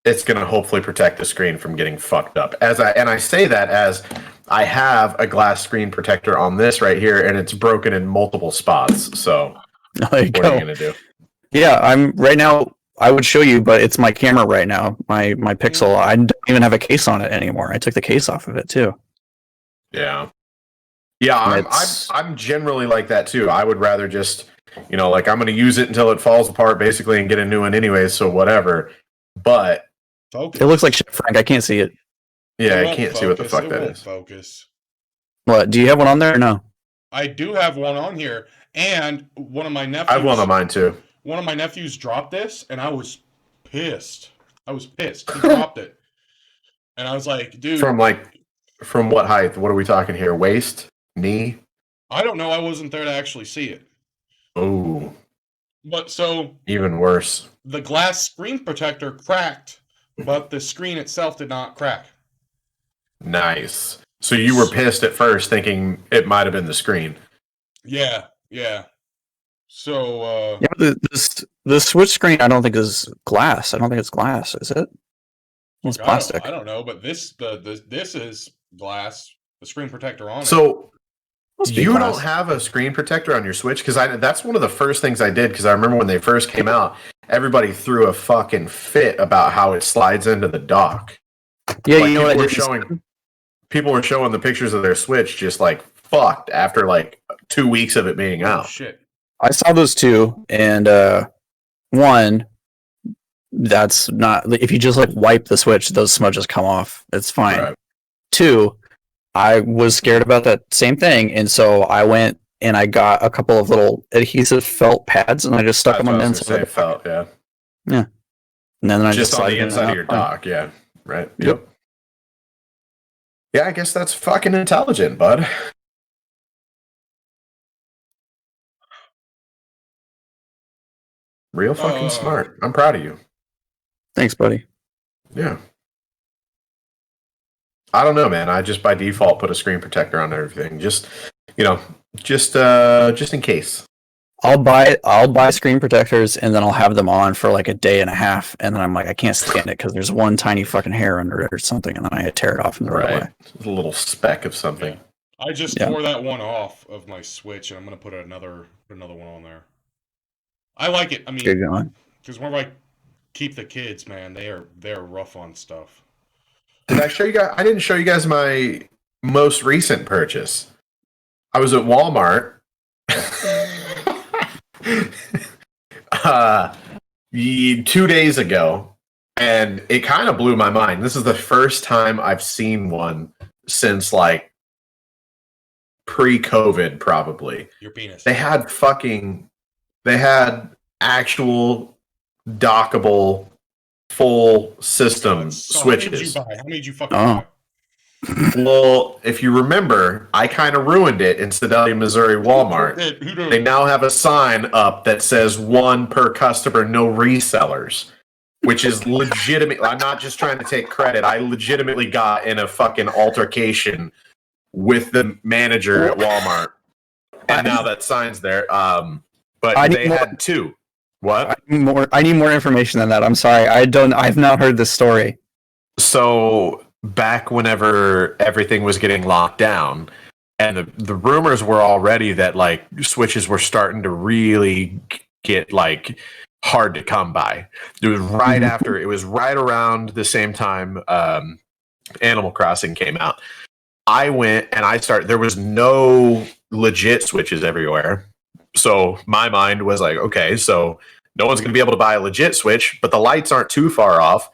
it's going to hopefully protect the screen from getting fucked up. I say that as I have a glass screen protector on this right here, and it's broken in multiple spots. So what are you going to do? Yeah, I'm right now. I would show you, but it's my camera right now. My Pixel. I don't even have a case on it anymore. I took the case off of it too. Yeah. Yeah, I'm generally like that too. I would rather just, like I'm going to use it until it falls apart basically and get a new one anyway, so whatever. But focus. It looks like shit, Frank. I can't see it. Yeah, I can't see what the fuck that is. Focus. What? Do you have one on there or no? I do have one on here, and one of my nephews. I have one on mine too. One of my nephews dropped this, and I was pissed. He dropped it, and I was like, dude. From what height? What are we talking here? Waist? Knee? I don't know. I wasn't there to actually see it. Oh. But so. Even worse. The glass screen protector cracked, but the screen itself did not crack. Nice. So you were pissed at first, thinking it might have been the screen. Yeah. So. Yeah, the Switch screen I don't think is glass. I don't think it's glass. Is it? It's plastic. I don't know, but this is glass. The screen protector on it. So. You don't have a screen protector on your Switch? Because that's one of the first things I did, because I remember when they first came out, everybody threw a fucking fit about how it slides into the dock. Yeah, people were showing the pictures of their Switch just like fucked after like 2 weeks of it being out. Shit. I saw those two, and one, that's not, if you just like wipe the Switch, those smudges come off. It's fine. Right. Two, I was scared about that same thing, and so I went and I got a couple of little adhesive felt pads, and I just stuck them on the inside. Felt, yeah. Yeah. And then I just on the inside of your dock, yeah. Right. Yep. Yeah, I guess that's fucking intelligent, bud. Real fucking smart. I'm proud of you. Thanks, buddy. Yeah. I don't know, man. I just by default put a screen protector on everything. Just in case. I'll buy screen protectors, and then I'll have them on for like a day and a half, and then I'm like, I can't stand it because there's one tiny fucking hair under it or something, and then I tear it off and throw it away. A little speck of something. Yeah. I just tore that one off of my Switch, and I'm gonna put another one on there. I like it. I mean, because we're like, keep the kids, man. They're rough on stuff. Did I show you guys? I didn't show you guys my most recent purchase. I was at Walmart 2 days ago, and it kind of blew my mind. This is the first time I've seen one since like pre-COVID, probably. Your penis. They had actual dockable full system switches. How many did you fucking buy? Well, if you remember, I kind of ruined it in Sedalia, Missouri Walmart. They now have a sign up that says 1 per customer, no resellers, which is legitimate. I'm not just trying to take credit. I legitimately got in a fucking altercation with the manager at Walmart, and now that sign's there. But they had 2. What? I need more information than that. I'm sorry. I've not heard this story. So back whenever everything was getting locked down, And the rumors were already that like Switches were starting to really get like hard to come by. It was right after, it was right around the same time Animal Crossing came out. I went and there was no legit Switches everywhere. So my mind was like, okay, so no one's going to be able to buy a legit Switch, but the lights aren't too far off.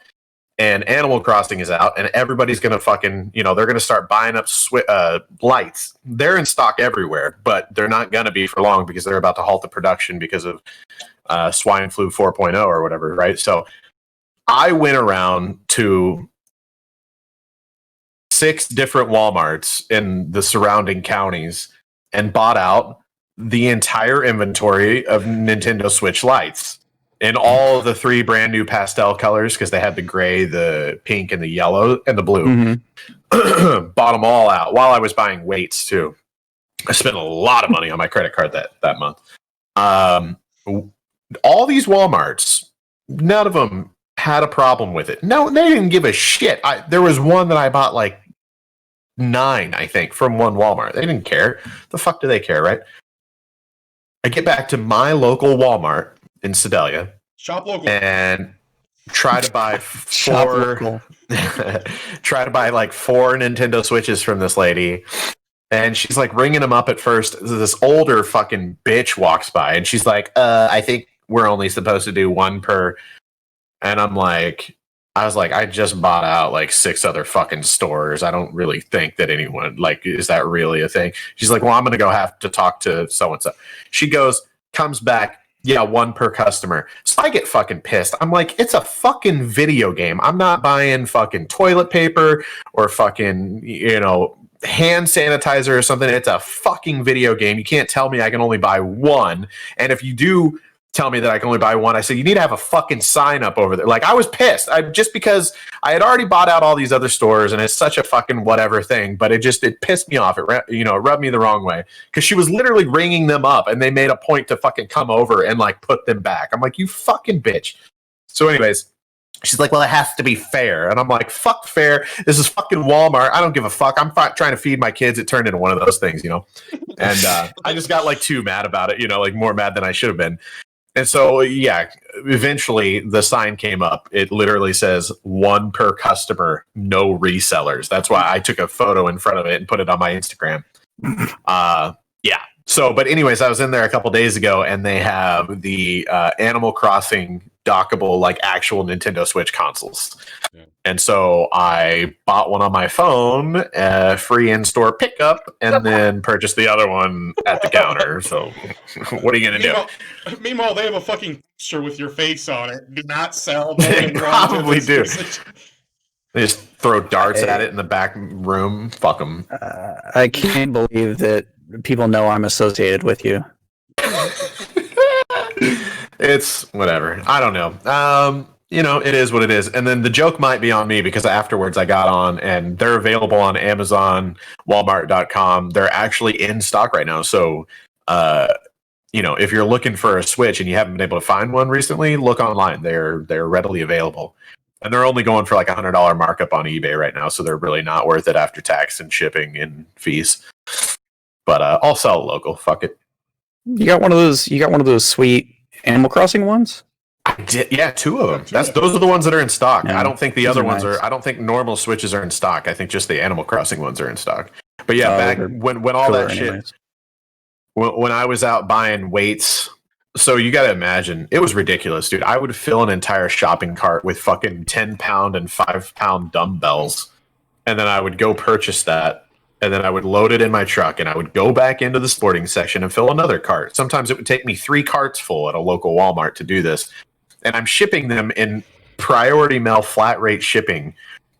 And Animal Crossing is out, and everybody's going to fucking, they're going to start buying up lights. They're in stock everywhere, but they're not going to be for long because they're about to halt the production because of swine flu 4.0 or whatever, right? So I went around to 6 different Walmarts in the surrounding counties and bought out the entire inventory of Nintendo Switch lights in all of the 3 brand new pastel colors, because they had the gray, the pink, and the yellow, and the blue. Bought them all out while I was buying weights too. I spent a lot of money on my credit card that month. All these Walmarts, none of them had a problem with it. No, they didn't give a shit. There was one that I bought like 9, I think, from one Walmart. They didn't care. The fuck do they care, right? I get back to my local Walmart in Sedalia. Shop local. And try to buy 4 try to buy like 4 Nintendo Switches from this lady. And she's like ringing them up at first. This older fucking bitch walks by and she's like, I think we're only supposed to do 1 per. And I was like, I just bought out like 6 other fucking stores. I don't really think that anyone, like, is that really a thing? She's like, well, I'm going to go have to talk to so-and-so. She comes back. Yeah, 1 per customer. So I get fucking pissed. I'm like, it's a fucking video game. I'm not buying fucking toilet paper or fucking, hand sanitizer or something. It's a fucking video game. You can't tell me I can only buy 1. And if you do tell me that I can only buy 1, I say, you need to have a fucking sign up over there. Like, I was pissed. Just because I had already bought out all these other stores and it's such a fucking whatever thing, but it pissed me off. It rubbed me the wrong way because she was literally ringing them up and they made a point to fucking come over and like put them back. I'm like, you fucking bitch. So anyways, she's like, well, it has to be fair. And I'm like, fuck fair. This is fucking Walmart. I don't give a fuck. I'm trying to feed my kids. It turned into one of those things, And I just got like too mad about it, like more mad than I should have been. And so, yeah, eventually the sign came up. It literally says 1 per customer, no resellers. That's why I took a photo in front of it and put it on my Instagram. Yeah. So, but anyways, I was in there a couple days ago and they have the Animal Crossing dockable, like actual Nintendo Switch consoles. Yeah. And so I bought one on my phone, free in-store pickup, and then purchased the other one at the counter. So what are you going to do? Meanwhile, they have a fucking picture with your face on it. Do not sell. They probably do. They just throw darts at it in the back room. Fuck them. I can't believe that people know I'm associated with you. It's whatever. I don't know. It is what it is. And then the joke might be on me because afterwards I got on and they're available on Amazon, Walmart.com. They're actually in stock right now. So, if you're looking for a Switch and you haven't been able to find one recently, look online. They're readily available. And they're only going for like $100 markup on eBay right now. So they're really not worth it after tax and shipping and fees. But I'll sell local. Fuck it. You got one of those sweet Animal Crossing ones? I did, yeah, 2 of them. Those are the ones that are in stock. Yeah, I don't think the other ones nice. I don't think normal Switches are in stock. I think just the Animal Crossing ones are in stock. But yeah, back when all that shit, when I was out buying weights, so you got to imagine, it was ridiculous, dude. I would fill an entire shopping cart with fucking 10-pound and 5-pound dumbbells, and then I would go purchase that. And then I would load it in my truck and I would go back into the sporting section and fill another cart. Sometimes it would take me 3 carts full at a local Walmart to do this. And I'm shipping them in priority mail flat rate shipping,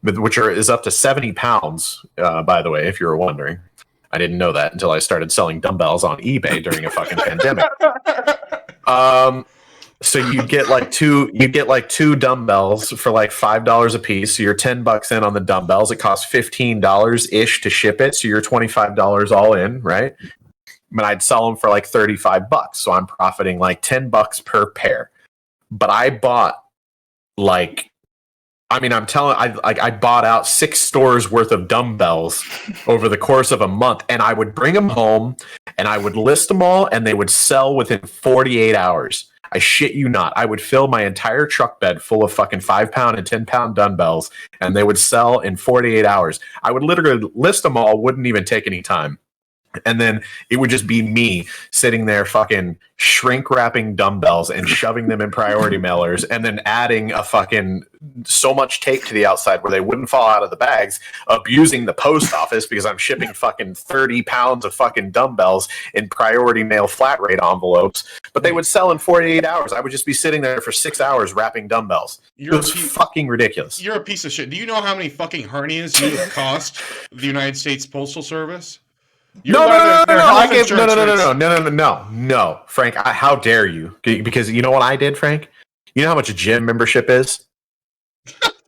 which is up to 70 pounds, by the way, if you were wondering. I didn't know that until I started selling dumbbells on eBay during a fucking pandemic. So you get like two dumbbells for like $5 a piece. So you're $10 in on the dumbbells. It costs $15 ish to ship it. So you're $25 all in, right? But I'd sell them for like $35. So I'm profiting like $10 per pair. But I bought I mean, I bought out 6 stores worth of dumbbells over the course of a month, and I would bring them home and I would list them all, and they would sell within 48 hours. I shit you not. I would fill my entire truck bed full of fucking 5-pound and 10-pound dumbbells, and they would sell in 48 hours. I would literally list them all, wouldn't even take any time. And then it would just be me sitting there fucking shrink wrapping dumbbells and shoving them in priority mailers and then adding a fucking so much tape to the outside where they wouldn't fall out of the bags, abusing the post office because I'm shipping fucking 30 pounds of fucking dumbbells in priority mail flat rate envelopes. But they would sell in 48 hours. I would just be sitting there for 6 hours wrapping dumbbells. It was fucking ridiculous. You're a piece of shit. Do you know how many fucking hernias you have cost the United States Postal Service? No, Frank, how dare you? Because you know what I did, Frank? You know how much a gym membership is?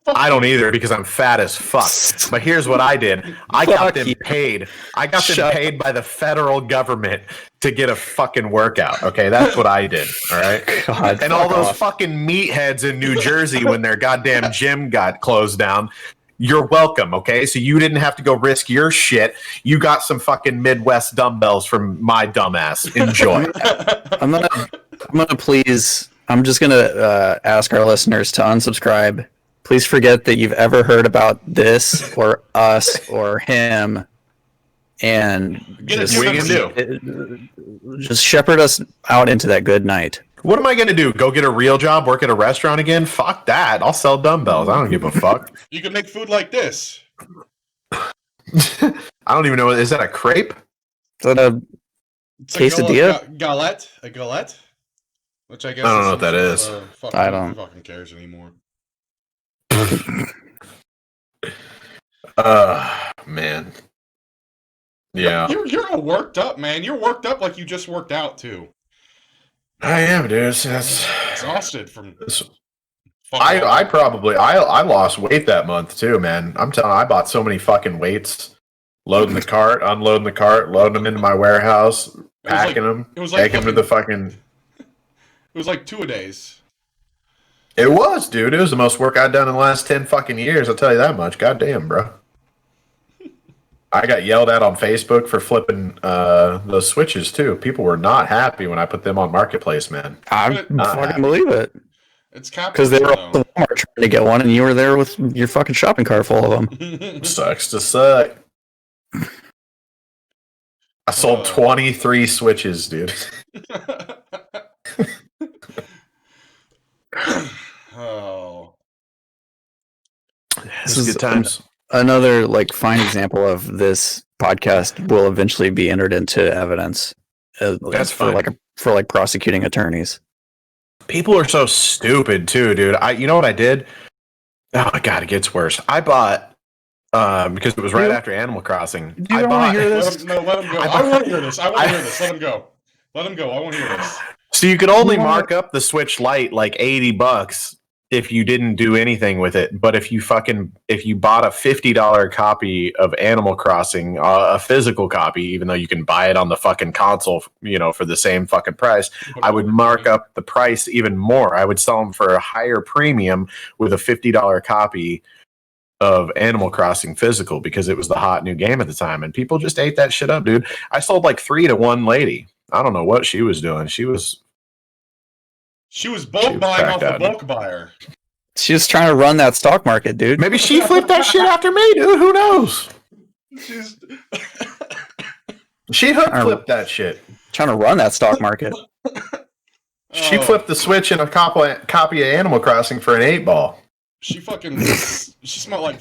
I don't either because I'm fat as fuck. But here's what I did. I got them paid. I got them paid by the federal government to get a fucking workout. Okay, that's what I did. All right. God, and all those fucking meatheads in New Jersey when their goddamn gym got closed down. You're welcome, okay? So you didn't have to go risk your shit. You got some fucking Midwest dumbbells from my dumbass. Enjoy. I'm just gonna ask our listeners to unsubscribe. Please forget that you've ever heard about this or us or him, and just shepherd us out into that good night. What am I going to do? Go get a real job, work at a restaurant again? Fuck that. I'll sell dumbbells. I don't give a fuck. You can make food like this. I don't even know. Is that a crepe? Is that a quesadilla? Galette? A galette? Which I guess I don't know what that is. I don't. Who fucking cares anymore? Man. Yeah. You're all worked up, man. You're worked up like you just worked out, too. I am, dude. That's exhausted from. I lost weight that month too, man. I'm telling you, I bought so many fucking weights, loading the cart, unloading the cart, loading them into my warehouse, packing them, taking them to the fucking. It was like 2-a-days. It was, dude. It was the most work I'd done in the last 10 fucking years. I'll tell you that much. Goddamn, bro. I got yelled at on Facebook for flipping those switches too. People were not happy when I put them on Marketplace, man. I fucking believe it. It's because they were all the Walmart trying to get one, and you were there with your fucking shopping cart full of them. Sucks to suck. I sold 23 switches, dude. Oh, this is good times. Another fine example of this podcast will eventually be entered into evidence. That's for for prosecuting attorneys. People are so stupid too, dude. You know what I did? Oh my god, it gets worse. I bought because it was right after Animal Crossing. Do you want to hear this? Let him go. I want to hear this. Let him go. Let him go. I want to hear this. So you could only mark up the Switch Lite like $80 if you didn't do anything with it. But if you bought a $50 copy of Animal Crossing, a physical copy, even though you can buy it on the fucking console, for the same fucking price, I would mark up the price even more. I would sell them for a higher premium with a $50 copy of Animal Crossing physical because it was the hot new game at the time. And people just ate that shit up, dude. I sold like 3 to 1 lady. I don't know what she was doing. She was bulk buying off the bulk buyer. She was trying to run that stock market, dude. Maybe she flipped that shit after me, dude. Who knows? She hook flipped that shit. Trying to run that stock market. She flipped the Switch and a copy of Animal Crossing for an 8-ball. She smelled like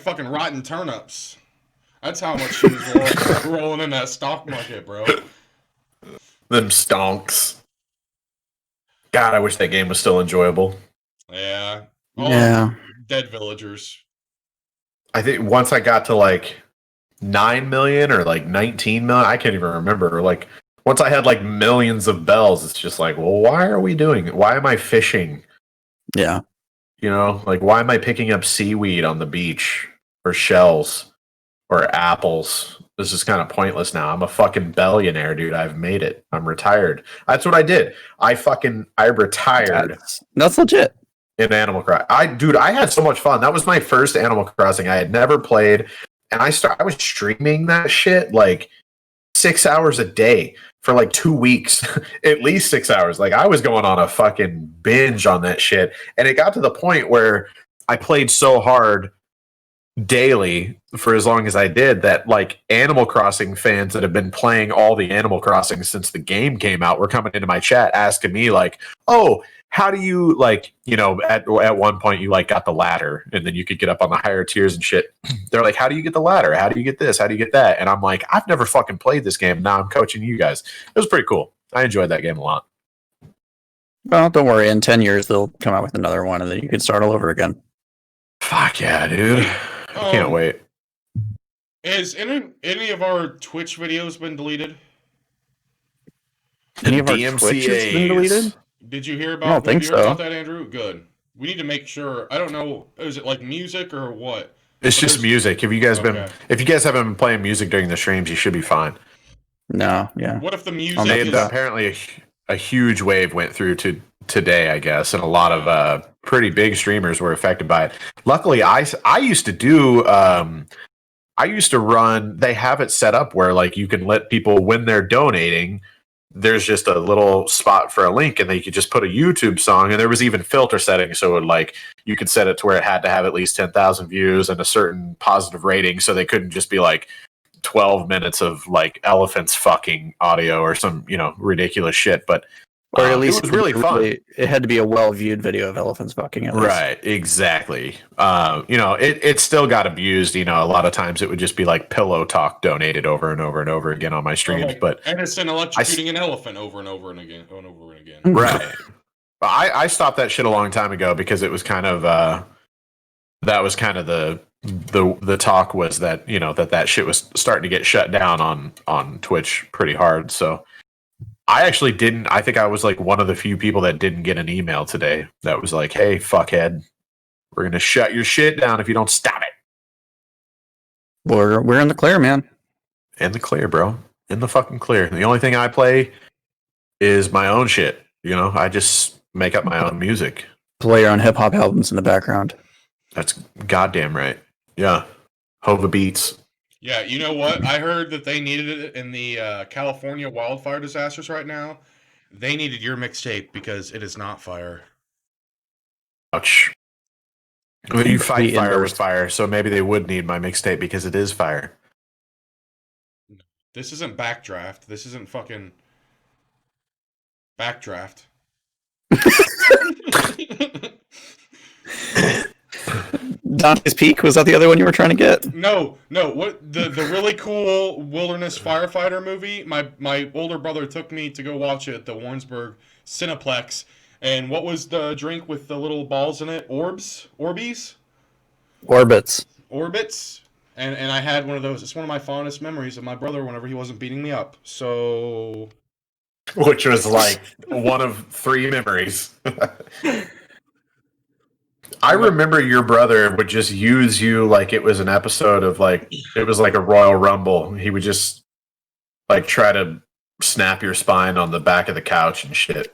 fucking rotten turnips. That's how much she was rolling in that stock market, bro. Them stonks. God, I wish that game was still enjoyable. Yeah. Dead villagers. I think once I got to like 9 million or like 19 million, I can't even remember. Like once I had like millions of bells, it's just like, well, why are we doing it? Why am I fishing? Yeah. Why am I picking up seaweed on the beach or shells or apples? This is kind of pointless now. I'm a fucking billionaire, dude. I've made it. I'm retired. That's what I did. I retired. That's legit. in Animal Crossing. I had so much fun. That was my first Animal Crossing. I had never played, and I was streaming that shit like 6 hours a day for like 2 weeks, at least 6 hours. Like I was going on a fucking binge on that shit, and it got to the point where I played so hard daily for as long as I did that like Animal Crossing fans that have been playing all the Animal Crossing since the game came out were coming into my chat asking me like, "Oh, how do you like, at one point you like got the ladder and then you could get up on the higher tiers and shit." They're like, "How do you get the ladder? How do you get this? How do you get that?" And I'm like, "I've never fucking played this game. Now I'm coaching you guys." It was pretty cool. I enjoyed that game a lot. Well, don't worry. In 10 years, they'll come out with another one, and then you can start all over again. Fuck yeah, dude! I can't wait. Has any of our Twitch videos been deleted? Any of our Twitch has been deleted? Did you hear about? I don't think so. About that, Andrew? Good. We need to make sure. I don't know. Is it like music or what? It's just music. If you guys haven't been playing music during the streams, you should be fine. No, yeah. What if the music? Apparently a huge wave went through today, I guess, and a lot of pretty big streamers were affected by it. Luckily, I used to do. I used to run. They have it set up where like you can let people when they're donating. There's just a little spot for a link, and then you could just put a YouTube song. And there was even filter settings, so it like you could set it to where it had to have at least 10,000 views and a certain positive rating, so they couldn't just be like 12 minutes of like elephants fucking audio or some ridiculous shit. But or at least it was really fun. It had to be a well-viewed video of elephants fucking. At least. Right, exactly. It still got abused. A lot of times it would just be like pillow talk donated over and over and over again on my streams. But Edison electrocuting an elephant over and over and again, over and again. Right. But I stopped that shit a long time ago because it was kind of that was kind of the talk was that that shit was starting to get shut down on Twitch pretty hard. So I actually didn't. I think I was like one of the few people that didn't get an email today that was like, "Hey, fuckhead, we're gonna shut your shit down if you don't stop it." We're in the clear, man. In the clear, bro. In the fucking clear. The only thing I play is my own shit. I just make up my own music. Play your own hip hop albums in the background. That's goddamn right. Yeah, Hova Beats. Yeah, you know what? I heard that they needed it in the California wildfire disasters right now. They needed your mixtape because it is not fire. Ouch. Well, you fight fire with fire, so maybe they would need my mixtape because it is fire. This isn't Backdraft. This isn't fucking Backdraft. Dante's Peak, was that the other one you were trying to get? No. What the really cool wilderness firefighter movie? My older brother took me to go watch it at the Warrensburg Cineplex. And what was the drink with the little balls in it? Orbs? Orbeez? Orbits. And I had one of those. It's one of my fondest memories of my brother whenever he wasn't beating me up. So, which was like one of 3 memories. I remember your brother would just use you like it was an episode of like it was like a Royal Rumble. He would just like try to snap your spine on the back of the couch and shit.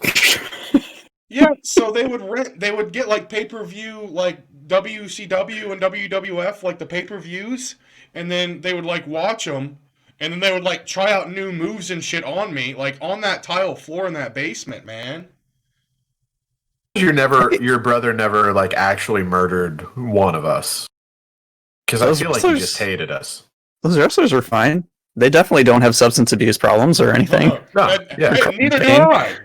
Yeah, so they would get like pay-per-view like WCW and WWF like the pay-per-views, and then they would like watch them, and then they would like try out new moves and shit on me, like on that tile floor in that basement, man. Your brother never like actually murdered one of us, because I feel like he just hated us. Those wrestlers are fine. They definitely don't have substance abuse problems or anything. Neither do I.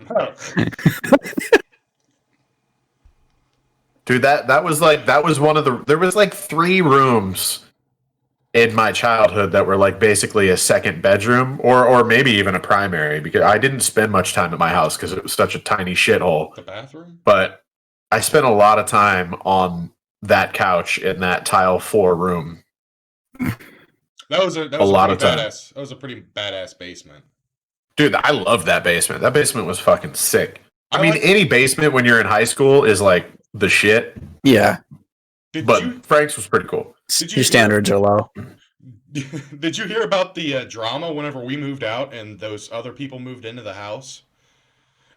Dude, that was one of the. There was like 3 rooms in my childhood that were like basically a second bedroom or maybe even a primary, because I didn't spend much time at my house because it was such a tiny shithole. The bathroom? But I spent a lot of time on that couch in that tile floor room. That was a pretty badass basement. Dude, I love that basement. That basement was fucking sick. I mean, any basement when you're in high school is like the shit. Yeah. Frank's was pretty cool. Your standards are low. Did you hear about the drama whenever we moved out and those other people moved into the house?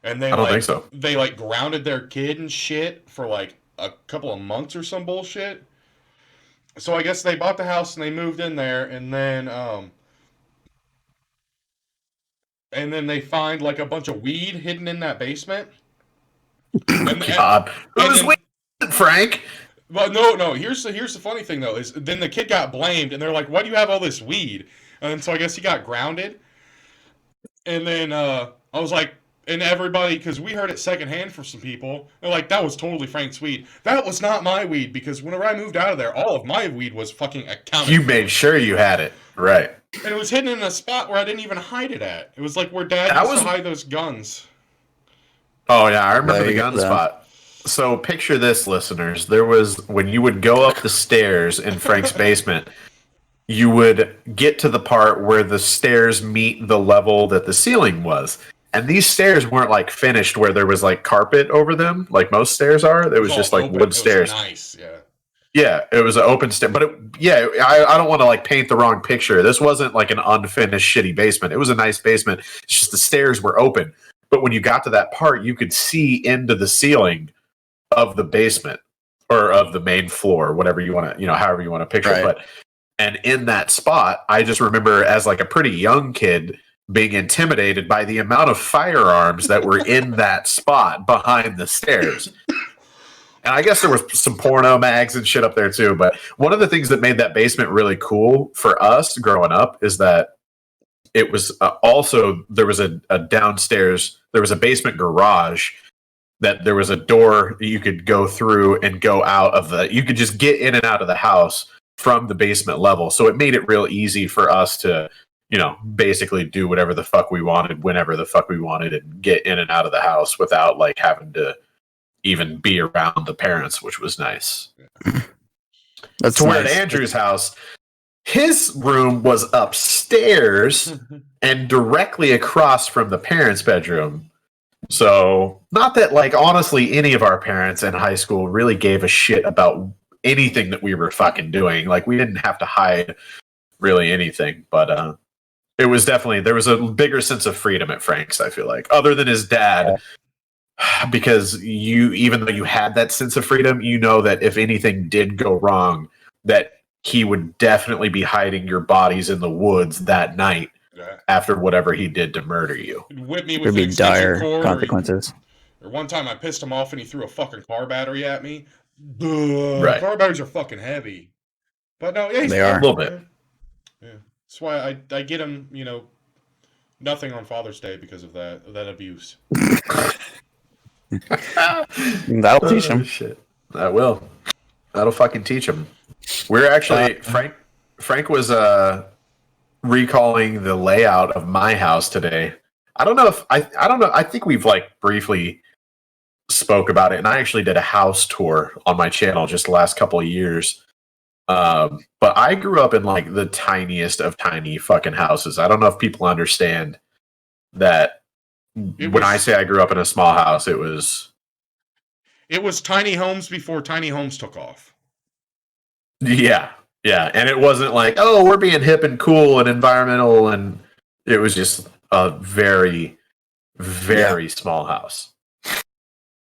And they I don't think so. They like grounded their kid and shit for like a couple of months or some bullshit. So I guess they bought the house and they moved in there, and then they find like a bunch of weed hidden in that basement. And, God, who's weed, Frank? Well, no. Here's the funny thing though is then the kid got blamed, and they're like, "Why do you have all this weed?" And so I guess he got grounded. And then I was like, and everybody, because we heard it secondhand from some people, they're like, "That was totally Frank's weed." That was not my weed, because whenever I moved out of there, all of my weed was fucking accounted. You made sure you had it right, and it was hidden in a spot where I didn't even hide it at. It was like where Dad used to hide those guns. Oh yeah, I remember the gun spot. So picture this, listeners. There was, when you would go up the stairs in Frank's basement, you would get to the part where the stairs meet the level that the ceiling was. And these stairs weren't like finished where there was like carpet over them, like most stairs are. It was just like wood stairs. Nice, yeah. Yeah, it was an open stair. But I don't want to like paint the wrong picture. This wasn't like an unfinished shitty basement. It was a nice basement. It's just the stairs were open. But when you got to that part, you could see into the ceiling of the basement or of the main floor, whatever you want to, however you want to picture it. But, and in that spot, I just remember as like a pretty young kid being intimidated by the amount of firearms that were in that spot behind the stairs. And I guess there was some porno mags and shit up there too. But one of the things that made that basement really cool for us growing up is that it was also, there was a downstairs, there was a basement garage that there was a door you could go through and go out of you could just get in and out of the house from the basement level. So it made it real easy for us to, basically do whatever the fuck we wanted, whenever the fuck we wanted, and get in and out of the house without like having to even be around the parents, which was nice. That's where at Andrew's house, his room was upstairs and directly across from the parents' bedroom. So, not that, like, honestly, any of our parents in high school really gave a shit about anything that we were fucking doing. Like, we didn't have to hide really anything. But it was definitely, there was a bigger sense of freedom at Frank's, I feel like. Other than his dad, because even though you had that sense of freedom, that if anything did go wrong, that he would definitely be hiding your bodies in the woods that night. After whatever he did to murder you. Whip me with be dire consequences. Or one time I pissed him off and he threw a fucking car battery at me. Right. Car batteries are fucking heavy. But no, yeah, they are a little bit. Yeah. That's why I get him, nothing on Father's Day because of that abuse. That'll teach him. Shit. That will. That'll fucking teach him. We're actually Frank was recalling the layout of my house today. I don't know. I think we've like briefly spoke about it, and I actually did a house tour on my channel just the last couple of years. But I grew up in like the tiniest of tiny fucking houses. I don't know if people understand that. When I say I grew up in a small house, it was tiny homes before tiny homes took off. Yeah. Yeah, and it wasn't like, oh, we're being hip and cool and environmental, and it was just a very, very small house. It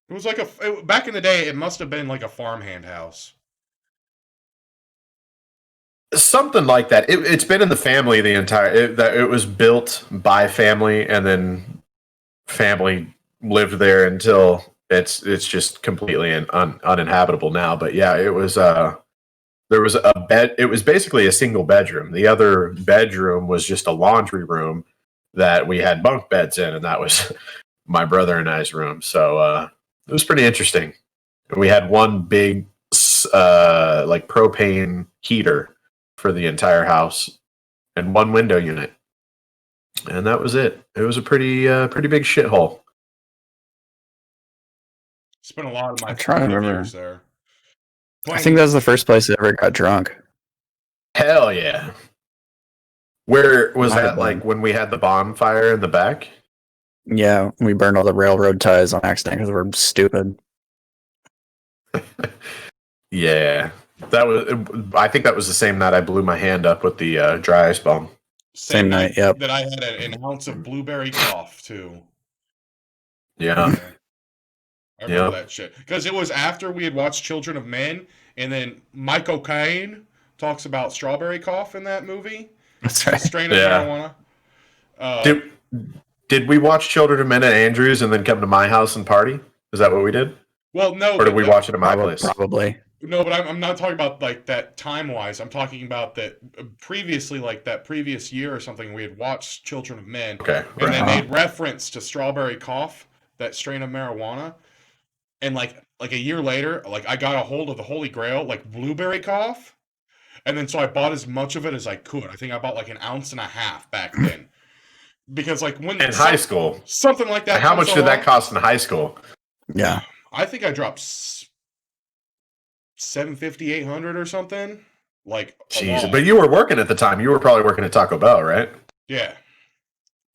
was like back in the day, it must have been like a farmhand house. Something like that. It's been in the family the entire. It was built by family, and then family lived there until it's just completely uninhabitable now. But yeah, it was. There was a bed. It was basically a single bedroom. The other bedroom was just a laundry room that we had bunk beds in, and that was my brother and I's room. So it was pretty interesting. We had one big like propane heater for the entire house and one window unit, and that was it. It was a pretty big shithole. Spent a lot of my I'm trying to remember years there. I think that was the first place I ever got drunk. Hell yeah. Where was that, like when we had the bonfire in the back? Yeah, we burned all the railroad ties on accident because we're stupid. Yeah. I think that was the same night I blew my hand up with the dry ice bomb. Same night, yep. That I had an ounce of blueberry cough, too. Yeah. I remember that shit because it was after we had watched Children of Men, and then Michael Caine talks about strawberry cough in that movie. That's A right. strain of marijuana. Did we watch Children of Men at Andrews and then come to my house and party? Is that what we did? Well, no. Or did we watch it at my place? Probably. No, but I'm not talking about like that time wise. I'm talking about that previously, like that previous year or something. We had watched Children of Men, and they made reference to strawberry cough, that strain of marijuana, and like a year later, like I got a hold of the Holy Grail, like blueberry cough, and then so I bought as much of it as I could. I think I bought like an ounce and a half back then, because like when in high school, something like that. How much did that cost in high school? Yeah, I think I dropped $750, $800 or something. Like, jeez, but you were working at the time. You were probably working at Taco Bell, right? Yeah.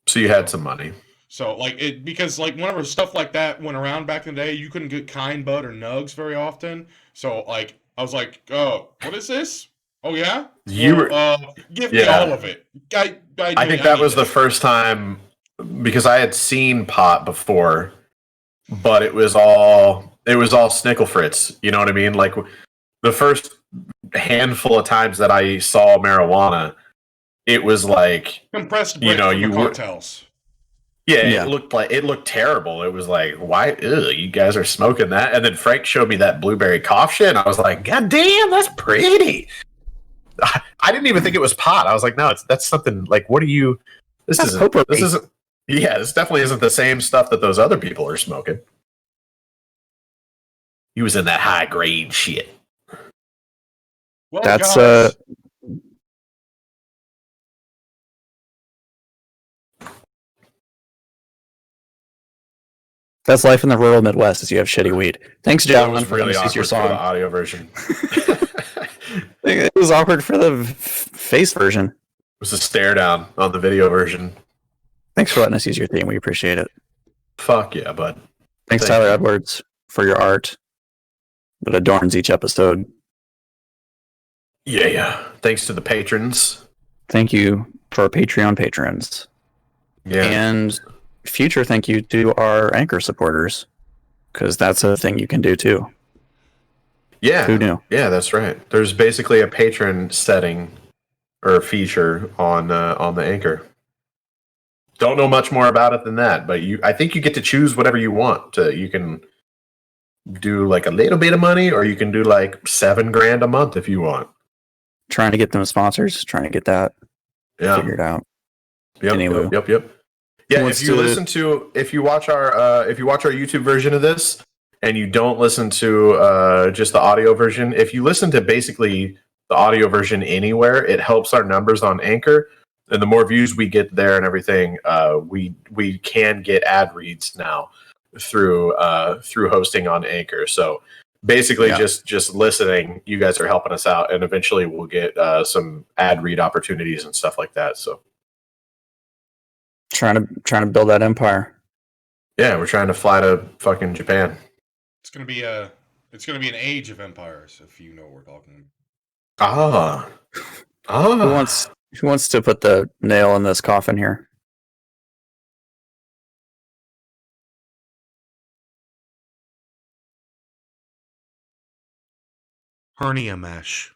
So you had some money. So like it because like whenever stuff like that went around back in the day, you couldn't get Kind Bud or Nugs very often. So like I was like, oh, what is this? Oh yeah, give me all of it. I think that was the first time because I had seen pot before, but it was all Snickle Fritz. You know what I mean? Like the first handful of times that I saw marijuana, it was like compressed break from the cartels. Yeah, it looked terrible. It was like, why? Ugh, you guys are smoking that? And then Frank showed me that blueberry cough shit, and I was like, God damn, that's pretty. I didn't even think it was pot. I was like, no, that's something like, what are you? This isn't. Yeah, this definitely isn't the same stuff that those other people are smoking. He was in that high grade shit. Well, that's guys, that's life in the rural Midwest. As you have shitty weed. Thanks, Jalen, for really letting us use your awkward song. for the audio version. It was awkward for the face version. It was a stare down on the video version. Thanks for letting us use your theme. We appreciate it. Fuck yeah, bud. Thanks, Tyler Edwards, for your art that adorns each episode. Yeah. Thanks to the patrons. Thank you for our Patreon patrons. Yeah. And future thank you to our Anchor supporters, because that's a thing you can do too. Yeah. Who knew? Yeah, that's right. There's basically a patron setting or feature on the Anchor. Don't know much more about it than that, but I think you get to choose whatever you want. You can do like a little bit of money, or you can do like $7,000 a month if you want. Trying to get them sponsors, trying to get that figured out. Yep. Yeah, if you watch our YouTube version of this and you don't listen to just the audio version, if you listen to basically the audio version anywhere, it helps our numbers on Anchor. And the more views we get there and everything, we can get ad reads now through hosting on Anchor. So basically, just listening, you guys are helping us out, and eventually we'll get some ad read opportunities and stuff like that. So trying to build that empire. Yeah, we're trying to fly to fucking Japan. It's gonna be an age of empires, if you know what we're talking about. Who wants to put the nail in this coffin here? hernia mesh.